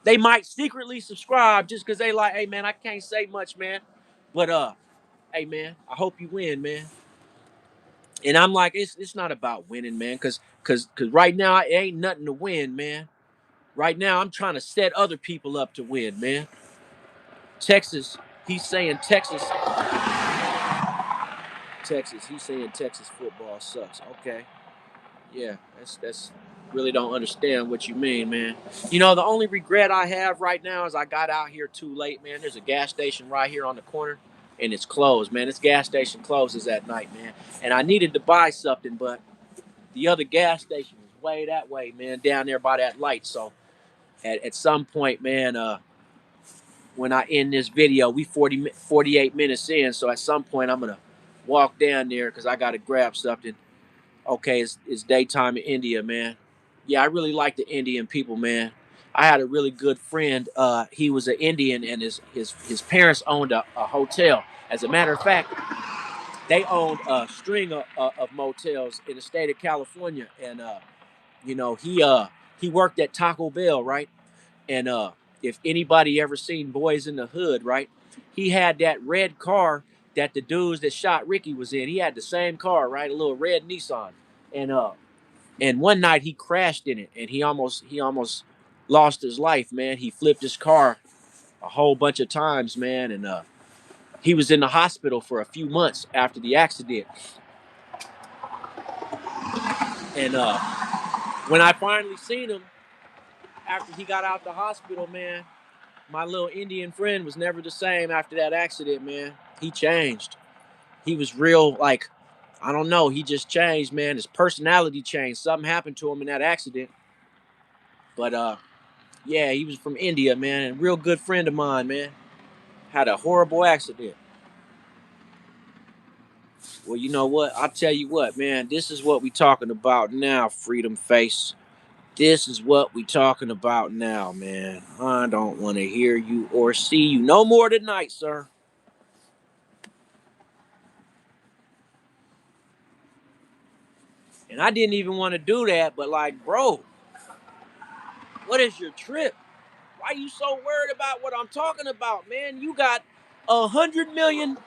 They might secretly subscribe just because they like, hey man, I can't say much, man. But hey man, I hope you win, man. And I'm like, it's not about winning, man, cause right now it ain't nothing to win, man. Right now, I'm trying to set other people up to win, man. Texas, he's saying Texas. He's saying Texas football sucks. Okay, yeah, that's really don't understand what you mean, man. The only regret I have right now is I got out here too late, man. There's a gas station right here on the corner, and it's closed, man. This gas station closes at night, man. And I needed to buy something, but the other gas station is way that way, man, down there by that light. So at some point, man, when I end this video, we 48 minutes in. So at some point, I'm going to walk down there because I got to grab something. Okay, it's daytime in India, man. Yeah, I really like the Indian people, man. I had a really good friend. He was an Indian, and his parents owned a hotel. As a matter of fact, they owned a string of motels in the state of California. And, he worked at Taco Bell, right? And if anybody ever seen Boys in the Hood, right? He had that red car that the dudes that shot Ricky was in. He had the same car, right? A little red Nissan. And one night he crashed in it and he almost lost his life, man. He flipped his car a whole bunch of times, man, and he was in the hospital for a few months after the accident. And when I finally seen him after he got out the hospital, man, my little Indian friend was never the same after that accident, man. He changed. He was real, like, I don't know. He just changed, man. His personality changed. Something happened to him in that accident. But, yeah, he was from India, man. And a real good friend of mine, man. Had a horrible accident. Well, you know what? I'll tell you what, man. This is what we talking about now, Freedom Face. This is what we talking about now, man. I don't want to hear you or see you no more tonight, sir. And I didn't even want to do that, but like, bro, what is your trip? Why you so worried about what I'm talking about, man? You got 100 million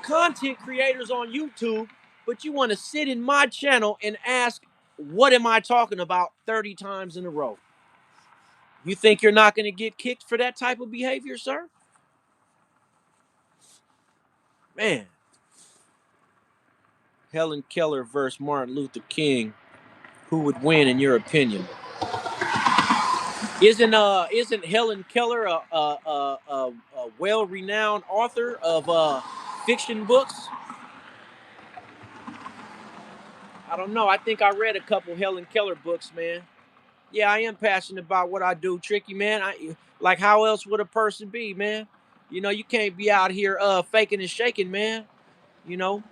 content creators on YouTube, but you want to sit in my channel and ask, what am I talking about 30 times in a row? You think you're not going to get kicked for that type of behavior, sir? Man. Helen Keller versus Martin Luther King. Who would win in your opinion? Isn't Helen Keller a well-renowned author of fiction books? I don't know. I think I read a couple Helen Keller books, man. Yeah, I am passionate about what I do, Tricky, man. Like, how else would a person be, man? You know, you can't be out here faking and shaking, man. You know,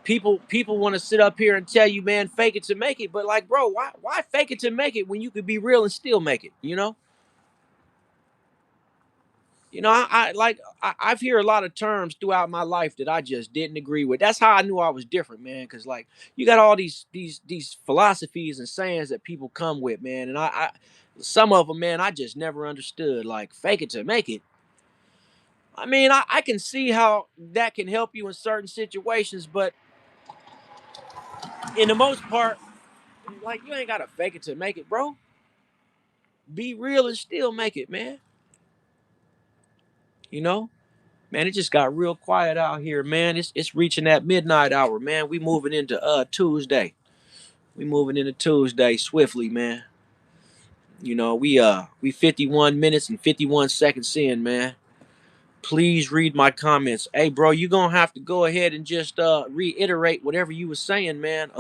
people want to sit up here and tell you, man, fake it to make it. But like, bro, why fake it to make it when you could be real and still make it? I've heard a lot of terms throughout my life that I just didn't agree with. That's how I knew I was different, man. Because like you got all these philosophies and sayings that people come with, man, and I some of them, man, I just never understood. Like fake it to make it. I mean, I can see how that can help you in certain situations, but in the most part, like you ain't gotta fake it to make it, bro. Be real and still make it, man. You know? Man, it just got real quiet out here, man. It's reaching that midnight hour, man. We moving into Tuesday. We moving into Tuesday swiftly, man. We 51 minutes and 51 seconds in, man. Please read my comments. Hey, bro, you gonna have to go ahead and just reiterate whatever you was saying, man.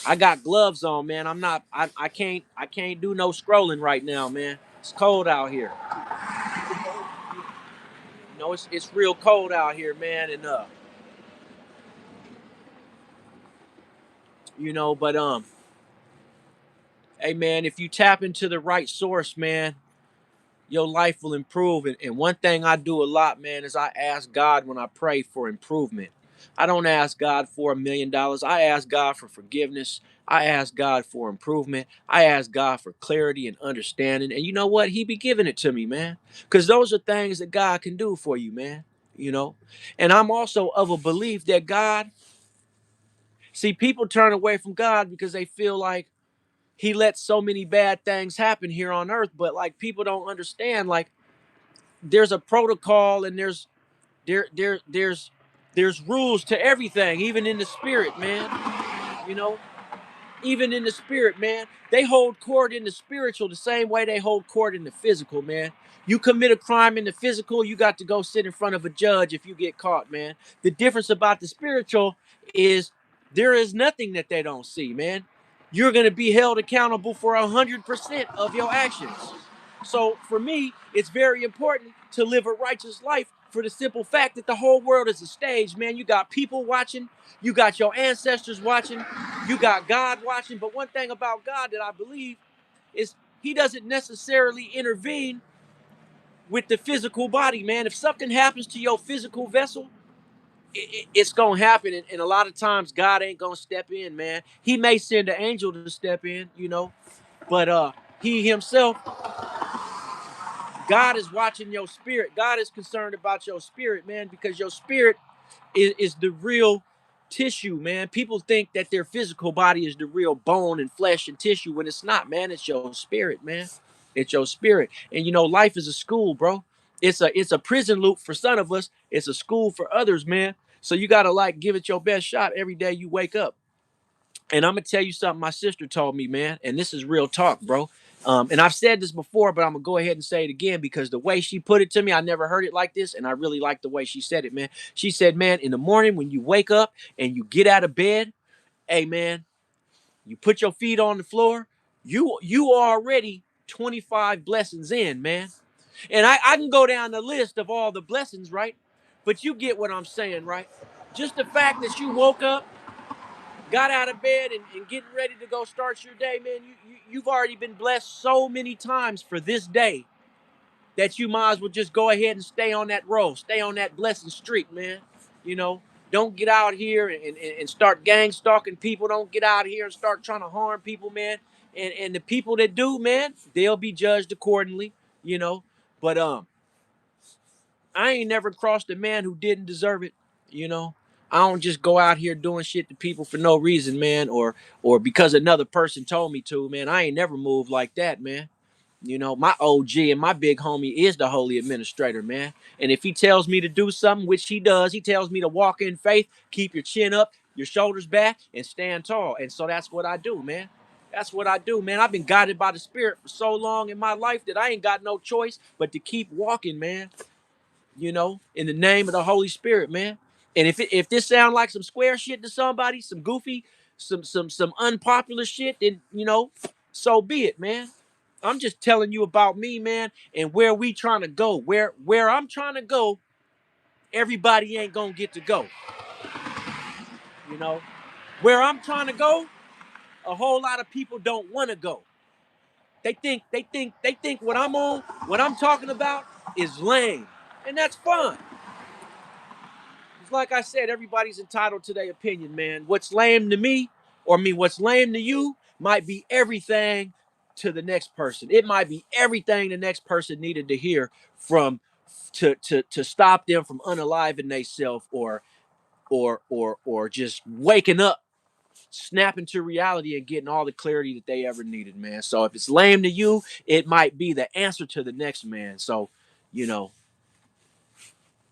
I got gloves on, man. I can't do no scrolling right now, man. It's cold out here. It's real cold out here, man, and but hey man, if you tap into the right source, man, your life will improve. And one thing I do a lot, man, is I ask God when I pray for improvement. I don't ask God for $1 million. I ask God for forgiveness. I ask God for improvement. I ask God for clarity and understanding. And you know what? He be giving it to me, man. Because those are things that God can do for you, man. You know? And I'm also of a belief that people turn away from God because they feel like he lets so many bad things happen here on earth, but like people don't understand, like there's a protocol and there's rules to everything, even in the spirit, man. you know Even in the spirit, man, they hold court in the spiritual the same way they hold court in the physical, man. You commit a crime in the physical, you got to go sit in front of a judge if you get caught, man. The difference about the spiritual is there is nothing that they don't see, man. You're going to be held accountable for 100% of your actions. So for me, it's very important to live a righteous life for the simple fact that the whole world is a stage, man. You got people watching, you got your ancestors watching, you got God watching. But one thing about God that I believe is he doesn't necessarily intervene with the physical body, man. If something happens to your physical vessel, it's gonna happen, and a lot of times God ain't gonna step in, man. He may send an angel to step in, but he himself, God is watching your spirit. God is concerned about your spirit, man, because your spirit is the real tissue, man. People think that their physical body is the real bone and flesh and tissue when it's not, man. It's your spirit, man. It's your spirit. And life is a school, bro. It's a prison loop for some of us. It's a school for others, man. So you gotta like give it your best shot every day you wake up. And I'm gonna tell you something my sister told me, man, and this is real talk, bro. And I've said this before, but I'm gonna go ahead and say it again because the way she put it to me, I never heard it like this, and I really like the way she said it, man. She said, man, in the morning when you wake up and you get out of bed, hey man, you put your feet on the floor, you are already 25 blessings in, man. And I can go down the list of all the blessings, right? But you get what I'm saying, right? Just the fact that you woke up, got out of bed and getting ready to go start your day, man, you've already been blessed so many times for this day that you might as well just go ahead and stay on that road, stay on that blessing streak, man. You know, don't get out here and start gang stalking people. Don't get out here and start trying to harm people, man. And the people that do, man, they'll be judged accordingly, you know. But I ain't never crossed a man who didn't deserve it. You know, I don't just go out here doing shit to people for no reason, man, or because another person told me to, man. I ain't never moved like that, man. You know, my OG and my big homie is the holy administrator, man. And if he tells me to do something, which he does, he tells me to walk in faith, keep your chin up, your shoulders back, and stand tall. And so that's what I do, man. That's what I do, man. I've been guided by the Spirit for so long in my life that I ain't got no choice but to keep walking, man. You know, in the name of the Holy Spirit, man. And if this sound like some square shit to somebody, some goofy, some unpopular shit, then so be it, man. I'm just telling you about me, man, and where we trying to go. Where I'm trying to go, everybody ain't gonna get to go. You know, where I'm trying to go, a whole lot of people don't want to go. They think what I'm on, what I'm talking about is lame. And that's fine. It's like I said, everybody's entitled to their opinion, man. What's lame to me, or what's lame to you, might be everything to the next person. It might be everything the next person needed to hear from to stop them from unaliving themselves or just waking up, snapping to reality and getting all the clarity that they ever needed, man. So if it's lame to you, it might be the answer to the next man. So, you know,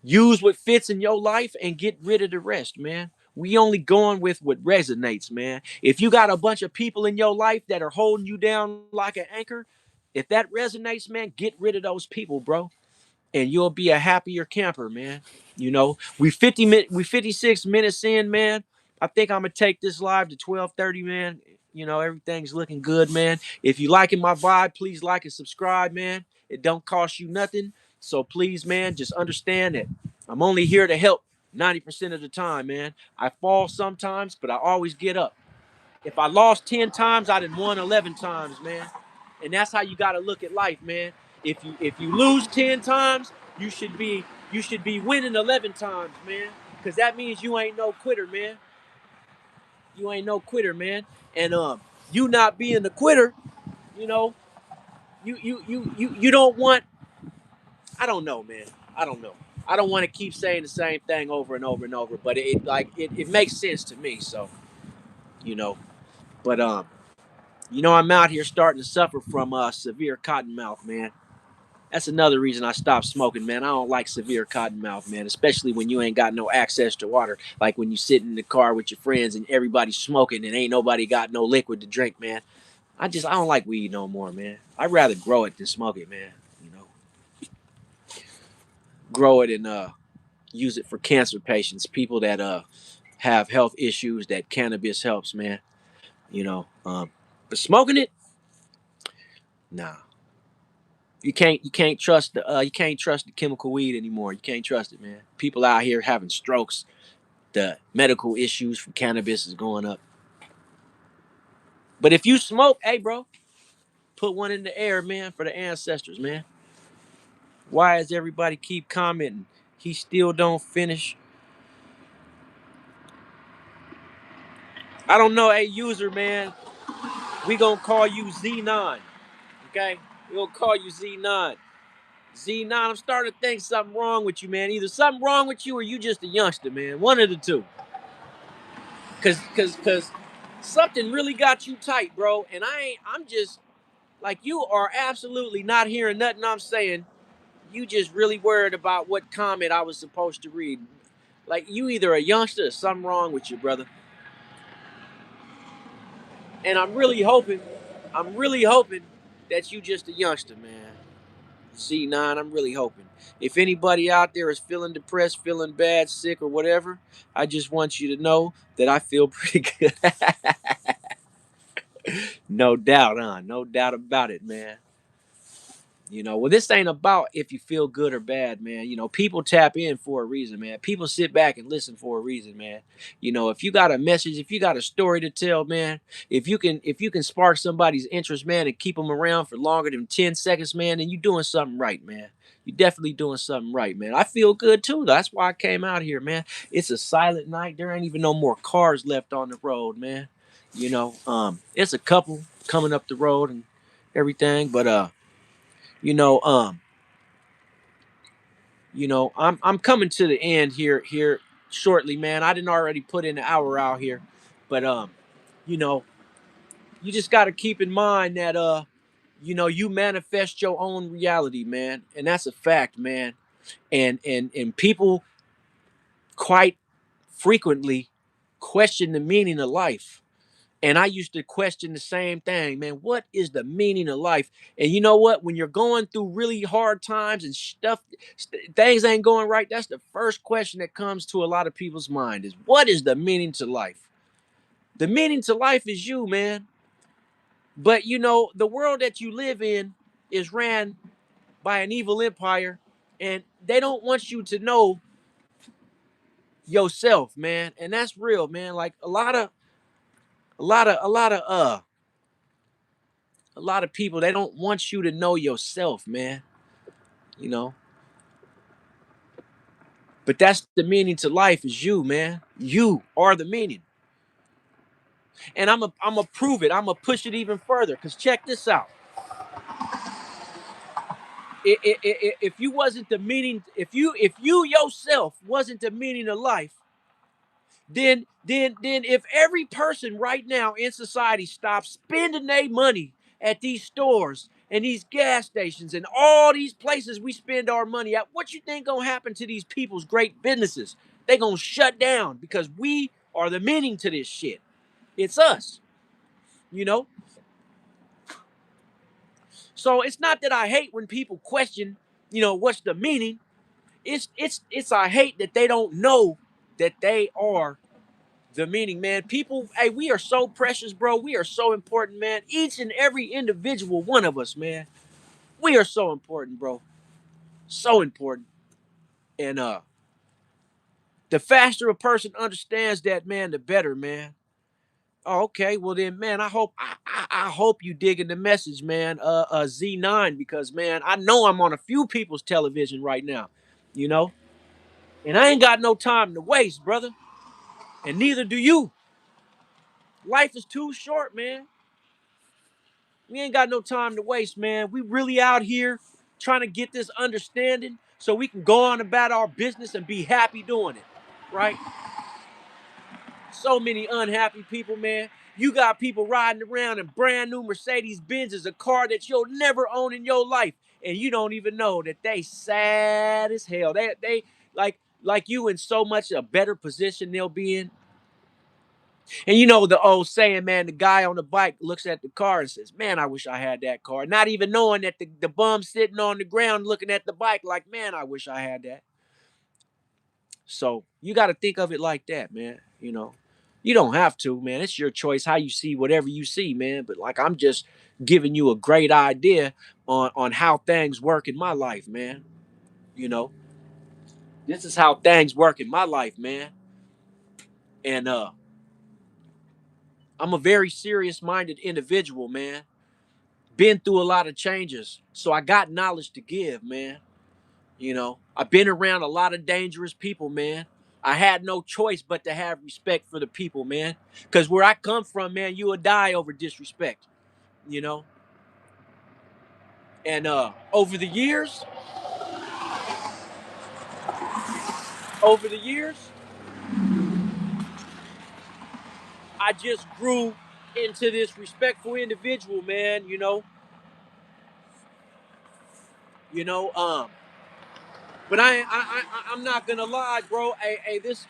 use what fits in your life and get rid of the rest, man. We only going with what resonates, man. If you got a bunch of people in your life that are holding you down like an anchor, if that resonates, man, get rid of those people, bro, and you'll be a happier camper, man. You know, we 56 minutes in, man. I think I'm gonna take this live to 12:30, man. You know, everything's looking good, man. If you liking my vibe, please like and subscribe, man. It don't cost you nothing. So please, man, just understand that I'm only here to help 90% of the time, man. I fall sometimes, but I always get up. If I lost 10 times, I done won 11 times, man. And that's how you gotta look at life, man. If you lose 10 times, you should be winning 11 times, man. Cause that means you ain't no quitter, man. You ain't no quitter, man. And you not being the quitter, you know, you don't want. I don't know, man. I don't know. I don't want to keep saying the same thing over and over and over, but it makes sense to me. So you know, but I'm out here starting to suffer from severe cotton mouth, man. That's another reason I stopped smoking, man. I don't like severe cotton mouth, man, especially when you ain't got no access to water. Like when you sit in the car with your friends and everybody's smoking and ain't nobody got no liquid to drink, man. I don't like weed no more, man. I'd rather grow it than smoke it, man. You know, grow it and use it for cancer patients, people that have health issues that cannabis helps, man. You know, but smoking it, nah. You can't trust the chemical weed anymore. You can't trust it, man. People out here having strokes. The medical issues from cannabis is going up. But if you smoke, hey bro, put one in the air, man, for the ancestors, man. Why does everybody keep commenting? He still don't finish. I don't know, hey user, man. We gonna call you Z9, okay? We gonna call you Z9. Z9, I'm starting to think something wrong with you, man. Either something wrong with you or you just a youngster, man. One of the two. Cause something really got you tight, bro. And I'm just like, you are absolutely not hearing nothing I'm saying. You just really worried about what comment I was supposed to read. Like, you either a youngster or something wrong with you, brother. And I'm really hoping that you just a youngster, man. C9, I'm really hoping. If anybody out there is feeling depressed, feeling bad, sick, or whatever, I just want you to know that I feel pretty good. No doubt, huh? No doubt about it, man. Well, this ain't about if you feel good or bad, man. People tap in for a reason, man. People sit back and listen for a reason, man. If you got a message, if you got a story to tell, man, if you can spark somebody's interest, man, and keep them around for longer than 10 seconds, man, then you doing something right, man. You definitely doing something right, man. I feel good too. That's why I came out here, man. It's a silent night. There ain't even no more cars left on the road, man. It's a couple coming up the road and everything, but you know, um, I'm coming to the end here shortly, man. I didn't already put in an hour out here, but you know, you just got to keep in mind that you manifest your own reality, man, and that's a fact, man. And people quite frequently question the meaning of life. And I used to question the same thing, man. What is the meaning of life? And you know what? When you're going through really hard times and things ain't going right, that's the first question that comes to a lot of people's mind is what is the meaning to life? The meaning to life is you, man. But the world that you live in is ran by an evil empire, and they don't want you to know yourself, man. And that's real, man. Like a lot of people, they don't want you to know yourself, man. You know, but that's the meaning to life is you, man. You are the meaning, and I'm a prove it. I'm gonna push it even further. Cause check this out. If you wasn't the meaning, if you yourself wasn't the meaning of life, then if every person right now in society stops spending their money at these stores and these gas stations and all these places we spend our money at, what you think gonna happen to these people's great businesses? They gonna shut down because we are the meaning to this shit. It's us, you know. So it's not that I hate when people question, what's the meaning. It's I hate that they don't know that they are the meaning, man. People, hey, we are so precious, bro. We are so important, man. Each and every individual one of us, man. We are so important, bro. So important. And the faster a person understands that, man, the better, man. Oh, okay. Well then, man, I hope you digging the message, man. Z9, because man, I know I'm on a few people's television right now, you know, and I ain't got no time to waste, brother. And neither do you. Life is too short, man. We ain't got no time to waste, man. We really out here trying to get this understanding so we can go on about our business and be happy doing it, right? So many unhappy people, man. You got people riding around in brand new Mercedes Benzes, a car that you'll never own in your life, and you don't even know that they sad as hell. They like you in so much a better position they'll be in. And you know the old saying, man, the guy on the bike looks at the car and says, man, I wish I had that car. Not even knowing that the bum sitting on the ground looking at the bike like, man, I wish I had that. So you got to think of it like that, man. You don't have to, man. It's your choice how you see whatever you see, man. But like I'm just giving you a great idea on how things work in my life, man. You know, this is how things work in my life, man. And I'm a very serious minded individual, man. Been through a lot of changes, so I got knowledge to give, man. I've been around a lot of dangerous people, man. I had no choice but to have respect for the people, man. Because where I come from, man, you will die over disrespect, you know. And over the years, I just grew into this respectful individual, man. You know. But I'm not gonna lie, bro. Hey, this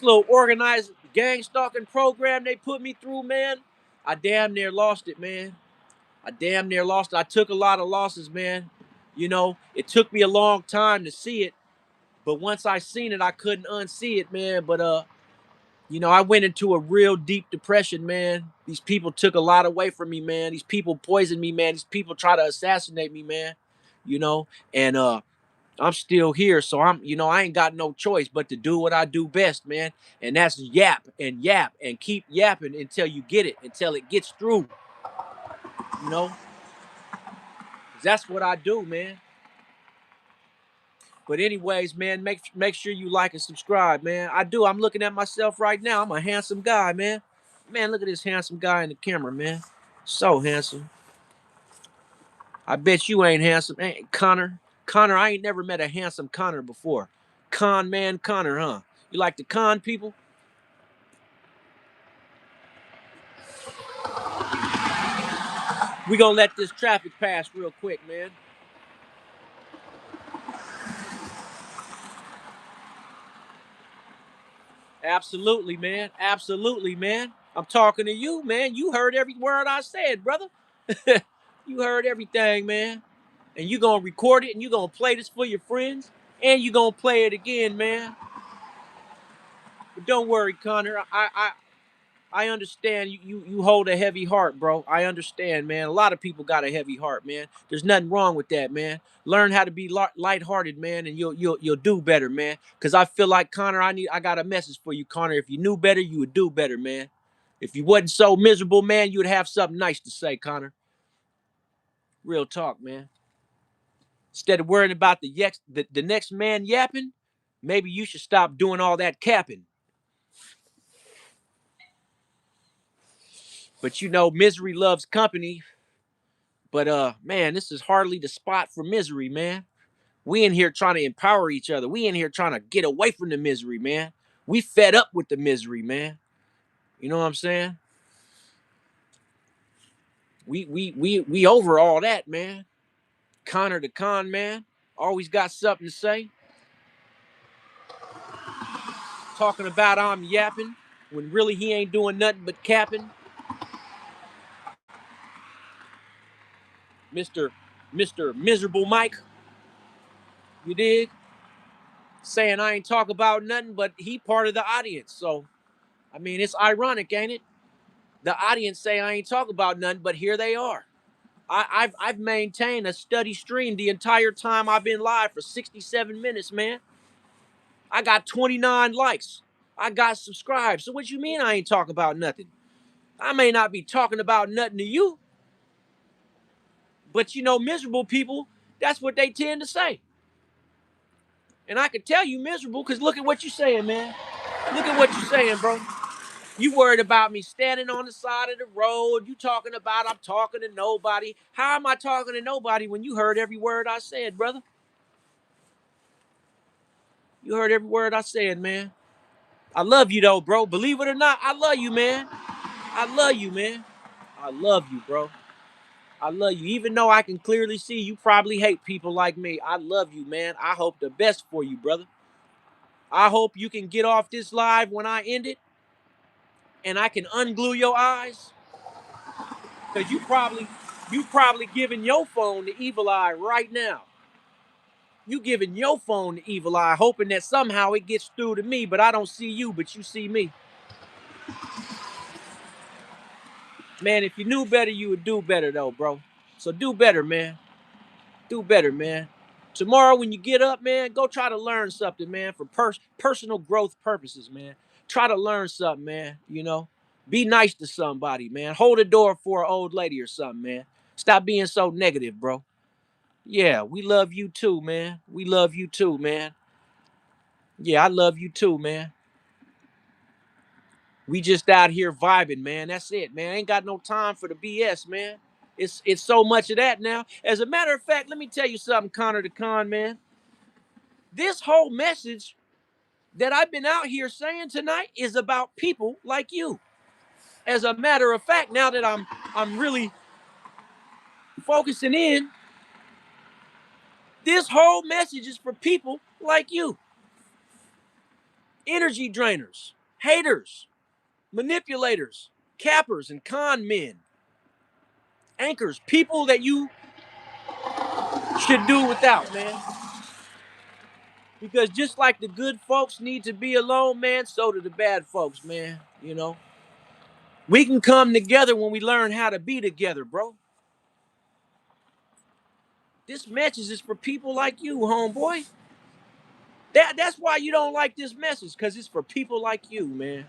little organized gang stalking program they put me through, man. I damn near lost it, man. I damn near lost it. I took a lot of losses, man. It took me a long time to see it, but once I seen it, I couldn't unsee it, man. But I went into a real deep depression, man. These people took a lot away from me, man. These people poisoned me, man. These people try to assassinate me, man. And I'm still here, so I ain't got no choice but to do what I do best, man. And that's yap and keep yapping until you get it, until it gets through, you know? 'Cause that's what I do, man. But anyways, man, make sure you like and subscribe, man. I do. I'm looking at myself right now. I'm a handsome guy, man. Man, look at this handsome guy in the camera, man. So handsome. I bet you ain't handsome, ain't Connor? Connor, I ain't never met a handsome Connor before. Con man Connor, huh? You like to con people? We gonna let this traffic pass real quick, man. Absolutely, man. Absolutely, man. I'm talking to you, man. You heard every word I said, brother. You heard everything, man. And you gonna record it and you gonna play this for your friends and you gonna play it again, man. But don't worry, Connor. I understand you hold a heavy heart, bro. I understand, man. A lot of people got a heavy heart, man. There's nothing wrong with that, man. Learn how to be lighthearted, man, and you'll do better, man. Cause I feel like Connor, I got a message for you, Connor. If you knew better, you would do better, man. If you wasn't so miserable, man, you would have something nice to say, Connor. Real talk, man. Instead of worrying about the next man yapping, maybe you should stop doing all that capping. But you know, misery loves company. But man, this is hardly the spot for misery, man. We in here trying to empower each other. We in here trying to get away from the misery, man. We fed up with the misery, man. You know what I'm saying? We over all that, man. Connor the con man always got something to say. Talking about I'm yapping when really he ain't doing nothing but capping. Mr. Mr. Miserable Mike, you dig? Saying I ain't talk about nothing, but he part of the audience. So I mean, it's ironic, ain't it? The audience say I ain't talk about nothing, but here they are. I've maintained a steady stream the entire time I've been live for 67 minutes, man. I got 29 likes. I got subscribed. So what you mean I ain't talk about nothing? I may not be talking about nothing to you, but you know, miserable people, that's what they tend to say. And I can tell you miserable because look at what you're saying, man. Look at what you're saying, bro. You worried about me standing on the side of the road. You talking about I'm talking to nobody. How am I talking to nobody when you heard every word I said, brother? You heard every word I said, man. I love you though, bro. Believe it or not, I love you, man. I love you, man. I love you, bro. I love you. Even though I can clearly see you probably hate people like me, I love you, man. I hope the best for you, brother. I hope you can get off this live when I end it and I can unglue your eyes. Cause you probably giving your phone the evil eye right now. You giving your phone the evil eye, hoping that somehow it gets through to me, but I don't see you, but you see me. Man, if you knew better, you would do better though, bro. So do better, man. Do better, man. Tomorrow when you get up, man, go try to learn something, man, for personal growth purposes, man. Try to learn something, man, you know. Be nice to somebody, man. Hold a door for an old lady or something, man. Stop being so negative, bro. Yeah, we love you too, man. We love you too, man. Yeah, I love you too, man. We just out here vibing, man. That's it, man. Ain't got no time for the BS, man. It's so much of that now. As a matter of fact, let me tell you something, Connor the Con, man. This whole message that I've been out here saying tonight is about people like you. As a matter of fact, now that I'm really focusing in, this whole message is for people like you. Energy drainers, haters, manipulators, cappers, and con men, anchors, people that you should do without, man. Because just like the good folks need to be alone, man, so do the bad folks, man. You know, we can come together when we learn how to be together, bro. This message is for people like you, homeboy. That's why you don't like this message, because it's for people like you, man.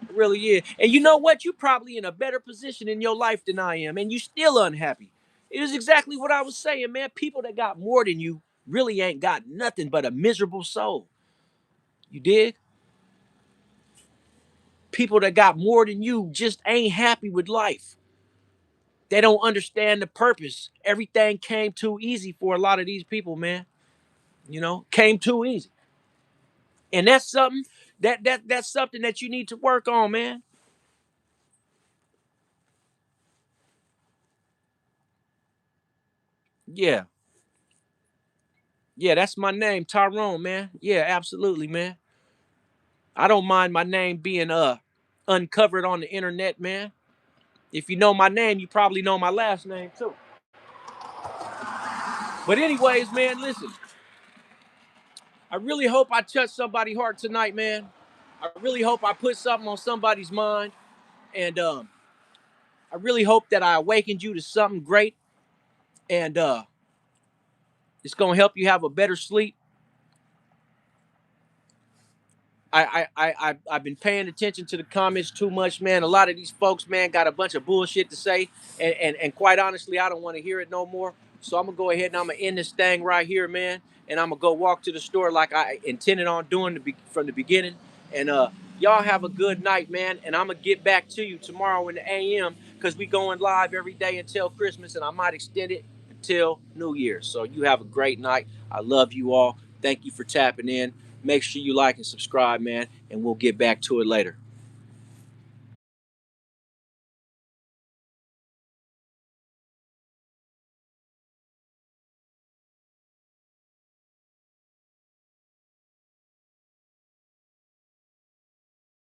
It really is. And you know what? You're probably in a better position in your life than I am, and you still unhappy. It is exactly what I was saying, man. People that got more than you really ain't got nothing but a miserable soul. You dig? People that got more than you just ain't happy with life. They don't understand the purpose. Everything came too easy for a lot of these people, man. You know, came too easy. And that's something that's something that you need to work on, man. Yeah. Yeah, that's my name, Tyrone, man. Yeah, absolutely, man. I don't mind my name being uncovered on the internet, man. If you know my name, you probably know my last name too. But anyways, man, listen. I really hope I touched somebody's heart tonight, man. I really hope I put something on somebody's mind. And I really hope that I awakened you to something great. And it's gonna help you have a better sleep. I've been paying attention to the comments too much, man. A lot of these folks, man, got a bunch of bullshit to say, and quite honestly, I don't want to hear it no more. So I'm gonna go ahead and I'm gonna end this thing right here, man. And I'm gonna go walk to the store like I intended on doing from the beginning. And y'all have a good night, man. And I'm gonna get back to you tomorrow in the AM because we going live every day until Christmas, and I might extend it until New Year's. So you have a great night. I love you all. Thank you for tapping in. Make sure you like and subscribe, man, and we'll get back to it later.